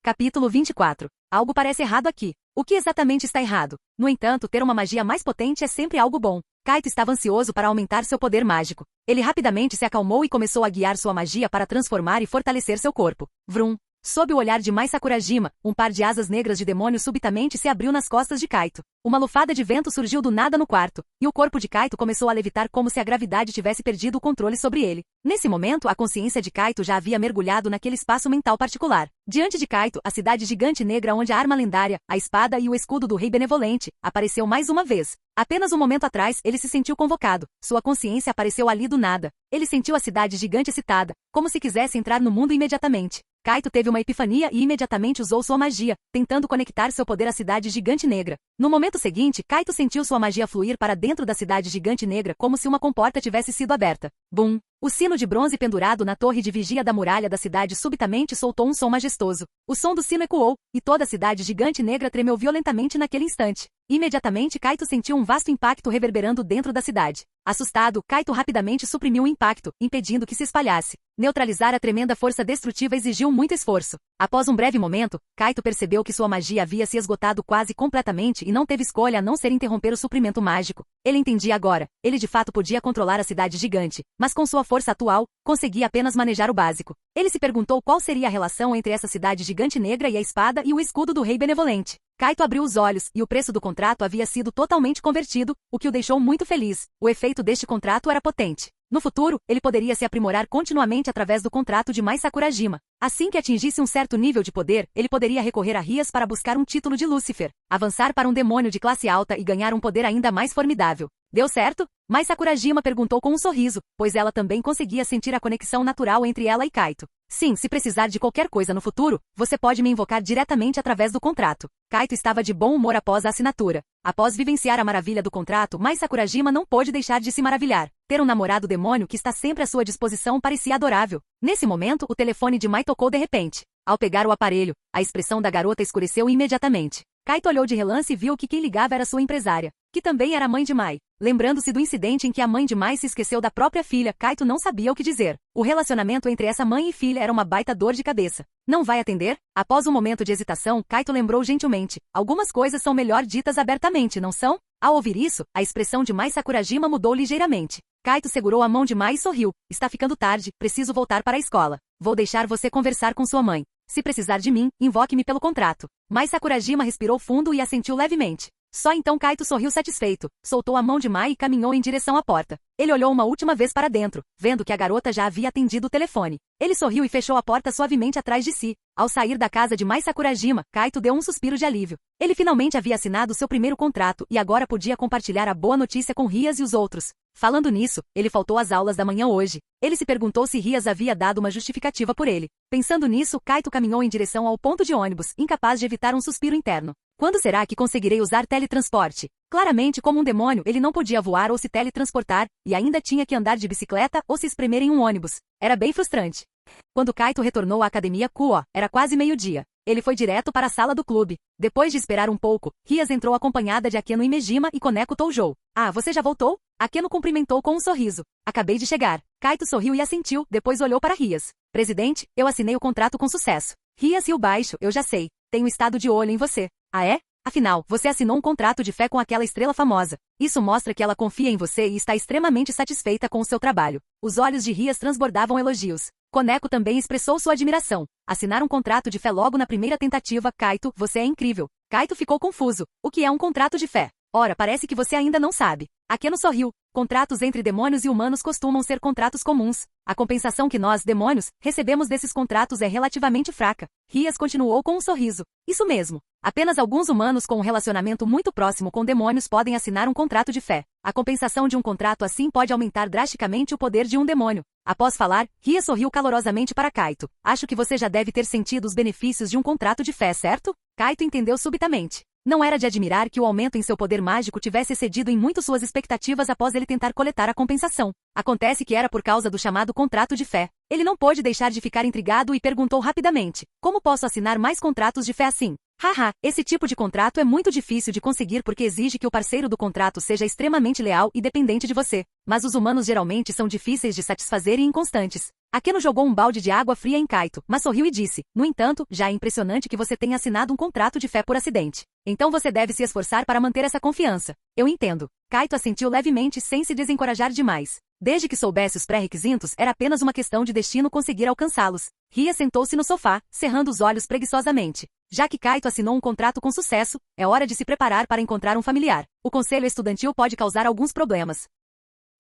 Capítulo 24. Algo parece errado aqui. O que exatamente está errado? No entanto, ter uma magia mais potente é sempre algo bom. Kaito estava ansioso para aumentar seu poder mágico. Ele rapidamente se acalmou e começou a guiar sua magia para transformar e fortalecer seu corpo. Vrum. Sob o olhar de Mai Sakurajima, um par de asas negras de demônio subitamente se abriu nas costas de Kaito. Uma lufada de vento surgiu do nada no quarto, e o corpo de Kaito começou a levitar como se a gravidade tivesse perdido o controle sobre ele. Nesse momento, a consciência de Kaito já havia mergulhado naquele espaço mental particular. Diante de Kaito, a cidade gigante negra onde a arma lendária, a espada e o escudo do rei benevolente, apareceu mais uma vez. Apenas um momento atrás, ele se sentiu convocado. Sua consciência apareceu ali do nada. Ele sentiu a cidade gigante excitada, como se quisesse entrar no mundo imediatamente. Kaito teve uma epifania e imediatamente usou sua magia, tentando conectar seu poder à cidade gigante negra. No momento seguinte, Kaito sentiu sua magia fluir para dentro da cidade gigante negra como se uma comporta tivesse sido aberta. Bum! O sino de bronze pendurado na torre de vigia da muralha da cidade subitamente soltou um som majestoso. O som do sino ecoou, e toda a cidade gigante negra tremeu violentamente naquele instante. Imediatamente, Kaito sentiu um vasto impacto reverberando dentro da cidade. Assustado, Kaito rapidamente suprimiu o impacto, impedindo que se espalhasse. Neutralizar a tremenda força destrutiva exigiu muito esforço. Após um breve momento, Kaito percebeu que sua magia havia se esgotado quase completamente e não teve escolha a não ser interromper o suprimento mágico. Ele entendia agora. Ele de fato podia controlar a cidade gigante, mas com sua força atual, conseguia apenas manejar o básico. Ele se perguntou qual seria a relação entre essa cidade gigante negra e a espada e o escudo do rei benevolente. Kaito abriu os olhos, e o preço do contrato havia sido totalmente convertido, o que o deixou muito feliz. O efeito deste contrato era potente. No futuro, ele poderia se aprimorar continuamente através do contrato de Mai Sakurajima. Assim que atingisse um certo nível de poder, ele poderia recorrer a Rias para buscar um título de Lúcifer, avançar para um demônio de classe alta e ganhar um poder ainda mais formidável. Deu certo? Mai Sakurajima perguntou com um sorriso, pois ela também conseguia sentir a conexão natural entre ela e Kaito. Sim, se precisar de qualquer coisa no futuro, você pode me invocar diretamente através do contrato. Kaito estava de bom humor após a assinatura. Após vivenciar a maravilha do contrato, Mai Sakurajima não pôde deixar de se maravilhar. Ter um namorado demônio que está sempre à sua disposição parecia adorável. Nesse momento, o telefone de Mai tocou de repente. Ao pegar o aparelho, a expressão da garota escureceu imediatamente. Kaito olhou de relance e viu que quem ligava era sua empresária, que também era mãe de Mai. Lembrando-se do incidente em que a mãe de Mai se esqueceu da própria filha, Kaito não sabia o que dizer. O relacionamento entre essa mãe e filha era uma baita dor de cabeça. Não vai atender? Após um momento de hesitação, Kaito lembrou gentilmente. Algumas coisas são melhor ditas abertamente, não são? Ao ouvir isso, a expressão de Mai Sakurajima mudou ligeiramente. Kaito segurou a mão de Mai e sorriu. Está ficando tarde, preciso voltar para a escola. Vou deixar você conversar com sua mãe. Se precisar de mim, invoque-me pelo contrato. Mai Sakurajima respirou fundo e assentiu levemente. Só então Kaito sorriu satisfeito, soltou a mão de Mai e caminhou em direção à porta. Ele olhou uma última vez para dentro, vendo que a garota já havia atendido o telefone. Ele sorriu e fechou a porta suavemente atrás de si. Ao sair da casa de Mai Sakurajima, Kaito deu um suspiro de alívio. Ele finalmente havia assinado seu primeiro contrato e agora podia compartilhar a boa notícia com Rias e os outros. Falando nisso, ele faltou às aulas da manhã hoje. Ele se perguntou se Rias havia dado uma justificativa por ele. Pensando nisso, Kaito caminhou em direção ao ponto de ônibus, incapaz de evitar um suspiro interno. Quando será que conseguirei usar teletransporte? Claramente, como um demônio, ele não podia voar ou se teletransportar, e ainda tinha que andar de bicicleta ou se espremer em um ônibus. Era bem frustrante. Quando Kaito retornou à academia Kuo, era quase meio-dia. Ele foi direto para a sala do clube. Depois de esperar um pouco, Rias entrou acompanhada de Akeno Imejima e Koneko Toujou. Ah, você já voltou? Akeno cumprimentou com um sorriso. Acabei de chegar. Kaito sorriu e assentiu, depois olhou para Rias. Presidente, eu assinei o contrato com sucesso. Rias riu baixo, eu já sei. Tenho estado de olho em você. Ah é? Afinal, você assinou um contrato de fé com aquela estrela famosa. Isso mostra que ela confia em você e está extremamente satisfeita com o seu trabalho. Os olhos de Rias transbordavam elogios. Koneko também expressou sua admiração. Assinar um contrato de fé logo na primeira tentativa, Kaito, você é incrível. Kaito ficou confuso. O que é um contrato de fé? Ora, parece que você ainda não sabe. Akeno sorriu. Contratos entre demônios e humanos costumam ser contratos comuns. A compensação que nós, demônios, recebemos desses contratos é relativamente fraca. Rias continuou com um sorriso. Isso mesmo. Apenas alguns humanos com um relacionamento muito próximo com demônios podem assinar um contrato de fé. A compensação de um contrato assim pode aumentar drasticamente o poder de um demônio. Após falar, Ria sorriu calorosamente para Kaito. Acho que você já deve ter sentido os benefícios de um contrato de fé, certo? Kaito entendeu subitamente. Não era de admirar que o aumento em seu poder mágico tivesse excedido em muito suas expectativas após ele tentar coletar a compensação. Acontece que era por causa do chamado contrato de fé. Ele não pôde deixar de ficar intrigado e perguntou rapidamente: como posso assinar mais contratos de fé assim? Haha, esse tipo de contrato é muito difícil de conseguir porque exige que o parceiro do contrato seja extremamente leal e dependente de você. Mas os humanos geralmente são difíceis de satisfazer e inconstantes. Akeno jogou um balde de água fria em Kaito, mas sorriu e disse: no entanto, já é impressionante que você tenha assinado um contrato de fé por acidente. Então você deve se esforçar para manter essa confiança. Eu entendo. Kaito assentiu levemente sem se desencorajar demais. Desde que soubesse os pré-requisitos, era apenas uma questão de destino conseguir alcançá-los. Ria sentou-se no sofá, cerrando os olhos preguiçosamente. Já que Kaito assinou um contrato com sucesso, é hora de se preparar para encontrar um familiar. O conselho estudantil pode causar alguns problemas.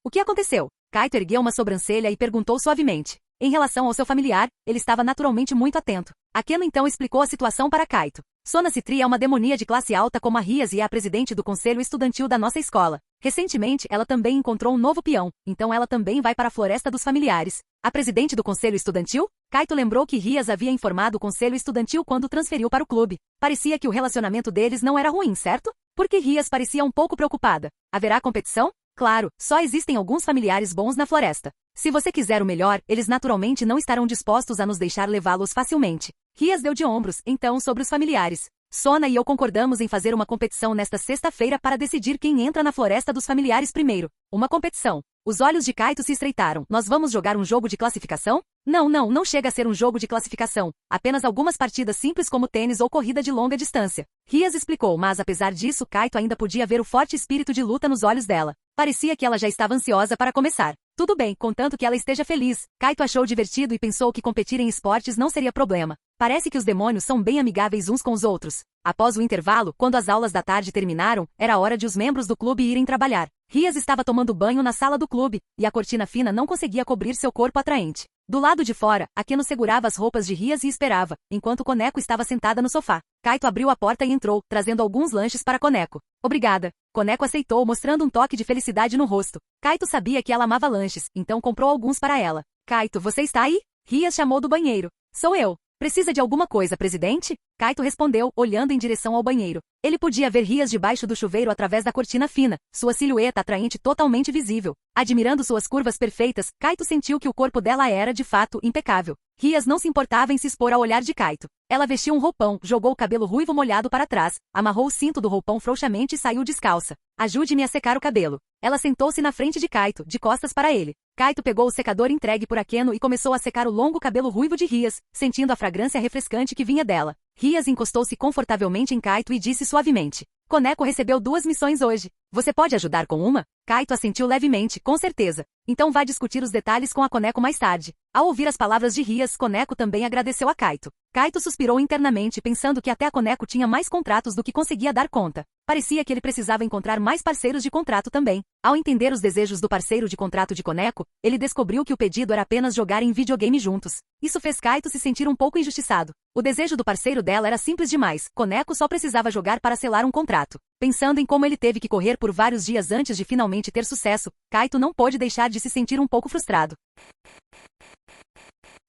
O que aconteceu? Kaito ergueu uma sobrancelha e perguntou suavemente. Em relação ao seu familiar, ele estava naturalmente muito atento. Akeno então explicou a situação para Kaito. Sona Citri é uma demonia de classe alta como a Rias e é a presidente do conselho estudantil da nossa escola. Recentemente, ela também encontrou um novo peão, então ela também vai para a floresta dos familiares. A presidente do conselho estudantil? Kaito lembrou que Rias havia informado o conselho estudantil quando transferiu para o clube. Parecia que o relacionamento deles não era ruim, certo? Porque Rias parecia um pouco preocupada. Haverá competição? Claro, só existem alguns familiares bons na floresta. Se você quiser o melhor, eles naturalmente não estarão dispostos a nos deixar levá-los facilmente. Rias deu de ombros, então, sobre os familiares. Sona e eu concordamos em fazer uma competição nesta sexta-feira para decidir quem entra na floresta dos familiares primeiro. Uma competição. Os olhos de Kaito se estreitaram. Nós vamos jogar um jogo de classificação? Não chega a ser um jogo de classificação. Apenas algumas partidas simples como tênis ou corrida de longa distância. Rias explicou, mas apesar disso, Kaito ainda podia ver o forte espírito de luta nos olhos dela. Parecia que ela já estava ansiosa para começar. Tudo bem, contanto que ela esteja feliz. Kaito achou divertido e pensou que competir em esportes não seria problema. Parece que os demônios são bem amigáveis uns com os outros. Após o intervalo, quando as aulas da tarde terminaram, era hora de os membros do clube irem trabalhar. Rias estava tomando banho na sala do clube, e a cortina fina não conseguia cobrir seu corpo atraente. Do lado de fora, Akeno segurava as roupas de Rias e esperava, enquanto Koneko estava sentada no sofá. Kaito abriu a porta e entrou, trazendo alguns lanches para Koneko. Obrigada. Koneko aceitou, mostrando um toque de felicidade no rosto. Kaito sabia que ela amava lanches, então comprou alguns para ela. Kaito, você está aí? Rias chamou do banheiro. Sou eu. Precisa de alguma coisa, presidente? Kaito respondeu, olhando em direção ao banheiro. Ele podia ver Rias debaixo do chuveiro através da cortina fina, sua silhueta atraente totalmente visível. Admirando suas curvas perfeitas, Kaito sentiu que o corpo dela era, de fato, impecável. Rias não se importava em se expor ao olhar de Kaito. Ela vestiu um roupão, jogou o cabelo ruivo molhado para trás, amarrou o cinto do roupão frouxamente e saiu descalça. Ajude-me a secar o cabelo. Ela sentou-se na frente de Kaito, de costas para ele. Kaito pegou o secador entregue por Akeno e começou a secar o longo cabelo ruivo de Rias, sentindo a fragrância refrescante que vinha dela. Rias encostou-se confortavelmente em Kaito e disse suavemente: Koneko recebeu 2 missões hoje. Você pode ajudar com uma? Kaito assentiu levemente, com certeza. Então vá discutir os detalhes com a Koneko mais tarde. Ao ouvir as palavras de Rias, Koneko também agradeceu a Kaito. Kaito suspirou internamente, pensando que até a Koneko tinha mais contratos do que conseguia dar conta. Parecia que ele precisava encontrar mais parceiros de contrato também. Ao entender os desejos do parceiro de contrato de Koneko, ele descobriu que o pedido era apenas jogar em videogame juntos. Isso fez Kaito se sentir um pouco injustiçado. O desejo do parceiro dela era simples demais. Koneko só precisava jogar para selar um contrato. Pensando em como ele teve que correr por vários dias antes de finalmente ter sucesso, Kaito não pôde deixar de se sentir um pouco frustrado.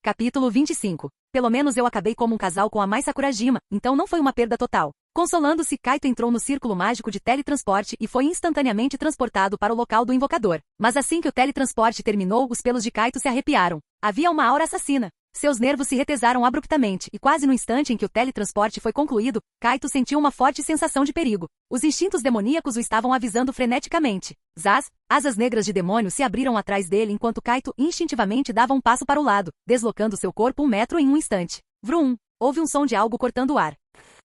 Capítulo 25. Pelo menos eu acabei como um casal com a Mai Sakurajima, então não foi uma perda total. Consolando-se, Kaito entrou no círculo mágico de teletransporte e foi instantaneamente transportado para o local do invocador. Mas assim que o teletransporte terminou, os pelos de Kaito se arrepiaram. Havia uma aura assassina. Seus nervos se retesaram abruptamente, e quase no instante em que o teletransporte foi concluído, Kaito sentiu uma forte sensação de perigo. Os instintos demoníacos o estavam avisando freneticamente. Zaz! Asas negras de demônio se abriram atrás dele enquanto Kaito instintivamente dava um passo para o lado, deslocando seu corpo 1 metro em um instante. Vrum! Houve um som de algo cortando o ar.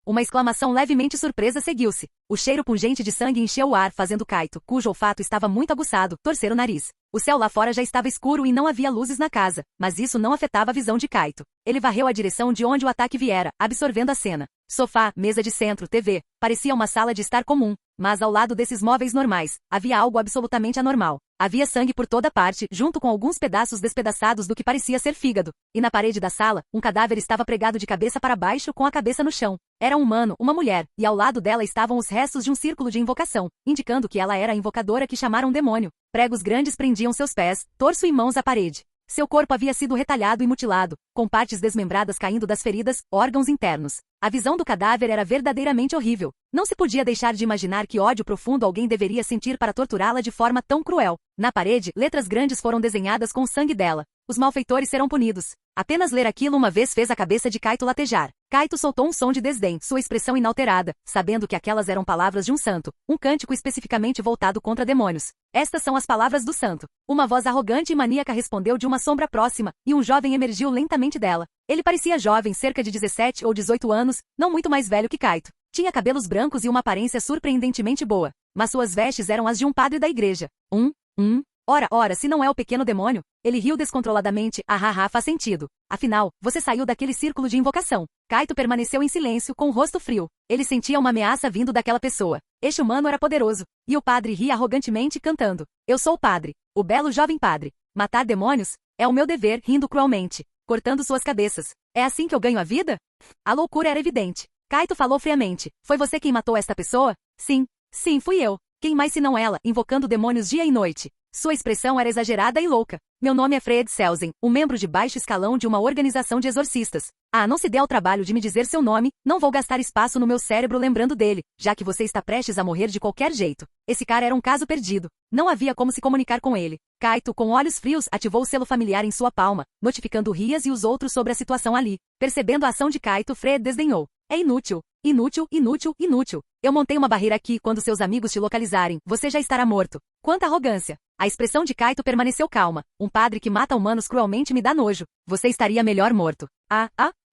Uma exclamação levemente surpresa seguiu-se. O cheiro pungente de sangue encheu o ar, fazendo Kaito, cujo olfato estava muito aguçado, torcer o nariz. O céu lá fora já estava escuro e não havia luzes na casa, mas isso não afetava a visão de Kaito. Ele varreu a direção de onde o ataque viera, absorvendo a cena. Sofá, mesa de centro, TV, parecia uma sala de estar comum, mas ao lado desses móveis normais, havia algo absolutamente anormal. Havia sangue por toda parte, junto com alguns pedaços despedaçados do que parecia ser fígado. E na parede da sala, um cadáver estava pregado de cabeça para baixo com a cabeça no chão. Era um humano, uma mulher, e ao lado dela estavam os restos de um círculo de invocação, indicando que ela era a invocadora que chamaram um demônio. Pregos grandes prendiam seus pés, torso e mãos à parede. Seu corpo havia sido retalhado e mutilado, com partes desmembradas caindo das feridas, órgãos internos. A visão do cadáver era verdadeiramente horrível. Não se podia deixar de imaginar que ódio profundo alguém deveria sentir para torturá-la de forma tão cruel. Na parede, letras grandes foram desenhadas com o sangue dela. Os malfeitores serão punidos. Apenas ler aquilo uma vez fez a cabeça de Kaito latejar. Kaito soltou um som de desdém, sua expressão inalterada, sabendo que aquelas eram palavras de um santo, um cântico especificamente voltado contra demônios. Estas são as palavras do santo. Uma voz arrogante e maníaca respondeu de uma sombra próxima, e um jovem emergiu lentamente dela. Ele parecia jovem, cerca de 17 ou 18 anos, não muito mais velho que Kaito. Tinha cabelos brancos e uma aparência surpreendentemente boa, mas suas vestes eram as de um padre da igreja. Ora, se não é o pequeno demônio? Ele riu descontroladamente. Faz sentido. Afinal, você saiu daquele círculo de invocação. Kaito permaneceu em silêncio, com o rosto frio. Ele sentia uma ameaça vindo daquela pessoa. Este humano era poderoso. E o padre ria arrogantemente, cantando. Eu sou o padre. O belo jovem padre. Matar demônios? É o meu dever, rindo cruelmente. Cortando suas cabeças. É assim que eu ganho a vida? A loucura era evidente. Kaito falou friamente. Foi você quem matou esta pessoa? Sim, fui eu. Quem mais se não ela, invocando demônios dia e noite? Sua expressão era exagerada e louca. Meu nome é Fred Selzen, um membro de baixo escalão de uma organização de exorcistas. Não se dê ao trabalho de me dizer seu nome, não vou gastar espaço no meu cérebro lembrando dele, já que você está prestes a morrer de qualquer jeito. Esse cara era um caso perdido. Não havia como se comunicar com ele. Kaito, com olhos frios, ativou o selo familiar em sua palma, notificando Rias e os outros sobre a situação ali. Percebendo a ação de Kaito, Fred desdenhou. É inútil. Inútil. Eu montei uma barreira aqui quando seus amigos te localizarem. Você já estará morto. Quanta arrogância. A expressão de Kaito permaneceu calma. Um padre que mata humanos cruelmente me dá nojo. Você estaria melhor morto.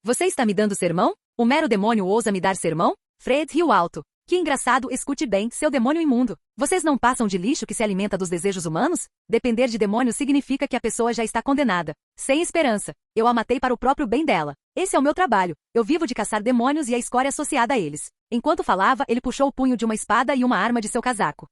Você está me dando sermão? Um mero demônio ousa me dar sermão? Fred riu alto. Que engraçado, escute bem, seu demônio imundo. Vocês não passam de lixo que se alimenta dos desejos humanos? Depender de demônio significa que a pessoa já está condenada. Sem esperança. Eu a matei para o próprio bem dela. Esse é o meu trabalho. Eu vivo de caçar demônios e a escória associada a eles. Enquanto falava, ele puxou o punho de uma espada e uma arma de seu casaco.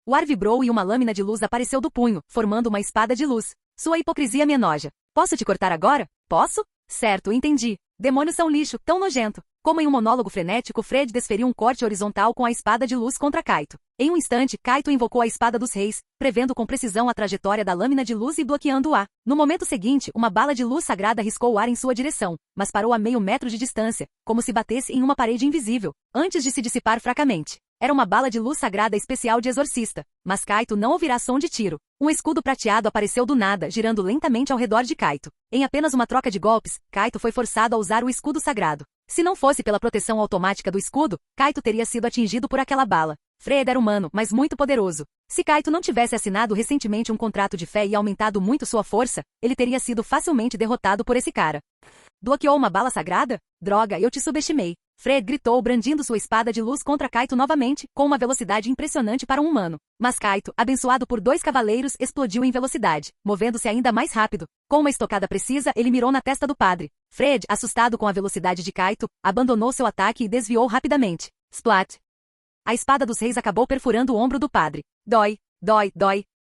O ar vibrou e uma lâmina de luz apareceu do punho, formando uma espada de luz. Sua hipocrisia me enoja. Posso te cortar agora? Posso? Certo, entendi. Demônios são lixo, tão nojento. Como em um monólogo frenético, Fred desferiu um corte horizontal com a espada de luz contra Kaito. Em um instante, Kaito invocou a espada dos reis, prevendo com precisão a trajetória da lâmina de luz e bloqueando-a. No momento seguinte, uma bala de luz sagrada riscou o ar em sua direção, mas parou a meio metro de distância, como se batesse em uma parede invisível, antes de se dissipar fracamente. Era uma bala de luz sagrada especial de exorcista, mas Kaito não ouvirá som de tiro. Um escudo prateado apareceu do nada, girando lentamente ao redor de Kaito. Em apenas uma troca de golpes, Kaito foi forçado a usar o escudo sagrado. Se não fosse pela proteção automática do escudo, Kaito teria sido atingido por aquela bala. Fred era humano, mas muito poderoso. Se Kaito não tivesse assinado recentemente um contrato de fé e aumentado muito sua força, ele teria sido facilmente derrotado por esse cara. Bloqueou uma bala sagrada? Droga, eu te subestimei. Fred gritou, brandindo sua espada de luz contra Kaito novamente, com uma velocidade impressionante para um humano. Mas Kaito, abençoado por 2 cavaleiros, explodiu em velocidade, movendo-se ainda mais rápido. Com uma estocada precisa, ele mirou na testa do padre. Fred, assustado com a velocidade de Kaito, abandonou seu ataque e desviou rapidamente. Splat! A espada dos reis acabou perfurando o ombro do padre. Dói.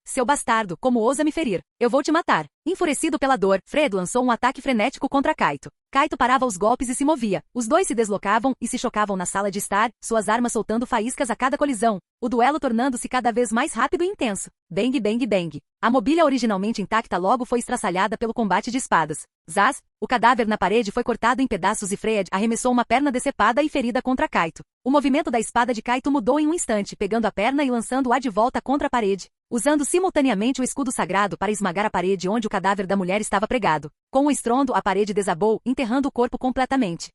Seu bastardo, como ousa me ferir? Eu vou te matar. Enfurecido pela dor, Fred lançou um ataque frenético contra Kaito. Kaito parava os golpes e se movia. Os dois se deslocavam e se chocavam na sala de estar, suas armas soltando faíscas a cada colisão. O duelo tornando-se cada vez mais rápido e intenso. Bang. A mobília originalmente intacta logo foi estraçalhada pelo combate de espadas. Zaz! O cadáver na parede foi cortado em pedaços e Fred arremessou uma perna decepada e ferida contra Kaito. O movimento da espada de Kaito mudou em um instante, pegando a perna e lançando-a de volta contra a parede, usando simultaneamente o escudo sagrado para esmagar a parede onde o cadáver da mulher estava pregado. Com um estrondo, a parede desabou, enterrando o corpo completamente.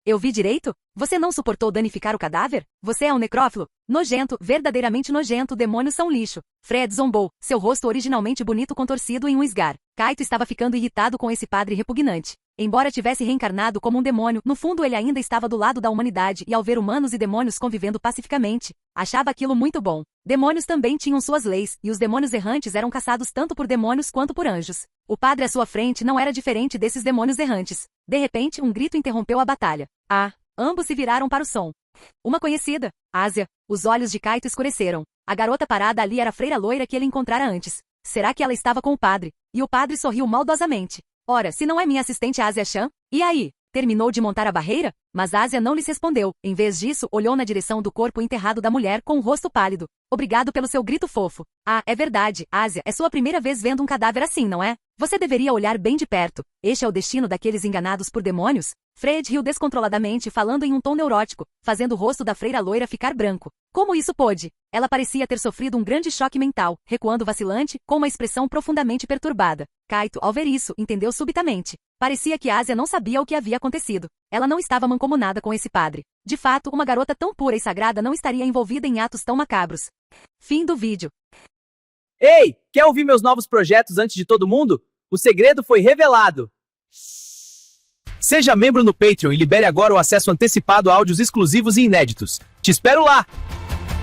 Eu vi direito? Você não suportou danificar o cadáver? Você é um necrófilo? Nojento, verdadeiramente nojento, demônios são lixo. Fred zombou, seu rosto originalmente bonito contorcido em um esgar. Kaito estava ficando irritado com esse padre repugnante. Embora tivesse reencarnado como um demônio, no fundo ele ainda estava do lado da humanidade e ao ver humanos e demônios convivendo pacificamente, achava aquilo muito bom. Demônios também tinham suas leis, e os demônios errantes eram caçados tanto por demônios quanto por anjos. O padre à sua frente não era diferente desses demônios errantes. De repente, um grito interrompeu a batalha. Ambos se viraram para o som. Uma conhecida, Ásia. Os olhos de Kaito escureceram. A garota parada ali era a freira loira que ele encontrara antes. Será que ela estava com o padre? E o padre sorriu maldosamente. Ora, se não é minha assistente Ásia-chan? E aí? Terminou de montar a barreira? Mas Ásia não lhes respondeu. Em vez disso, olhou na direção do corpo enterrado da mulher com o rosto pálido. Obrigado pelo seu grito fofo. Ah, é verdade, Ásia, é sua primeira vez vendo um cadáver assim, não é? Você deveria olhar bem de perto. Este é o destino daqueles enganados por demônios? Fred riu descontroladamente, falando em um tom neurótico, fazendo o rosto da freira loira ficar branco. Como isso pôde? Ela parecia ter sofrido um grande choque mental, recuando vacilante, com uma expressão profundamente perturbada. Kaito, ao ver isso, entendeu subitamente. Parecia que Ásia não sabia o que havia acontecido. Ela não estava mancomunada com esse padre. De fato, uma garota tão pura e sagrada não estaria envolvida em atos tão macabros. Fim do vídeo. Ei, quer ouvir meus novos projetos antes de todo mundo? O segredo foi revelado. Seja membro no Patreon e libere agora o acesso antecipado a áudios exclusivos e inéditos. Te espero lá!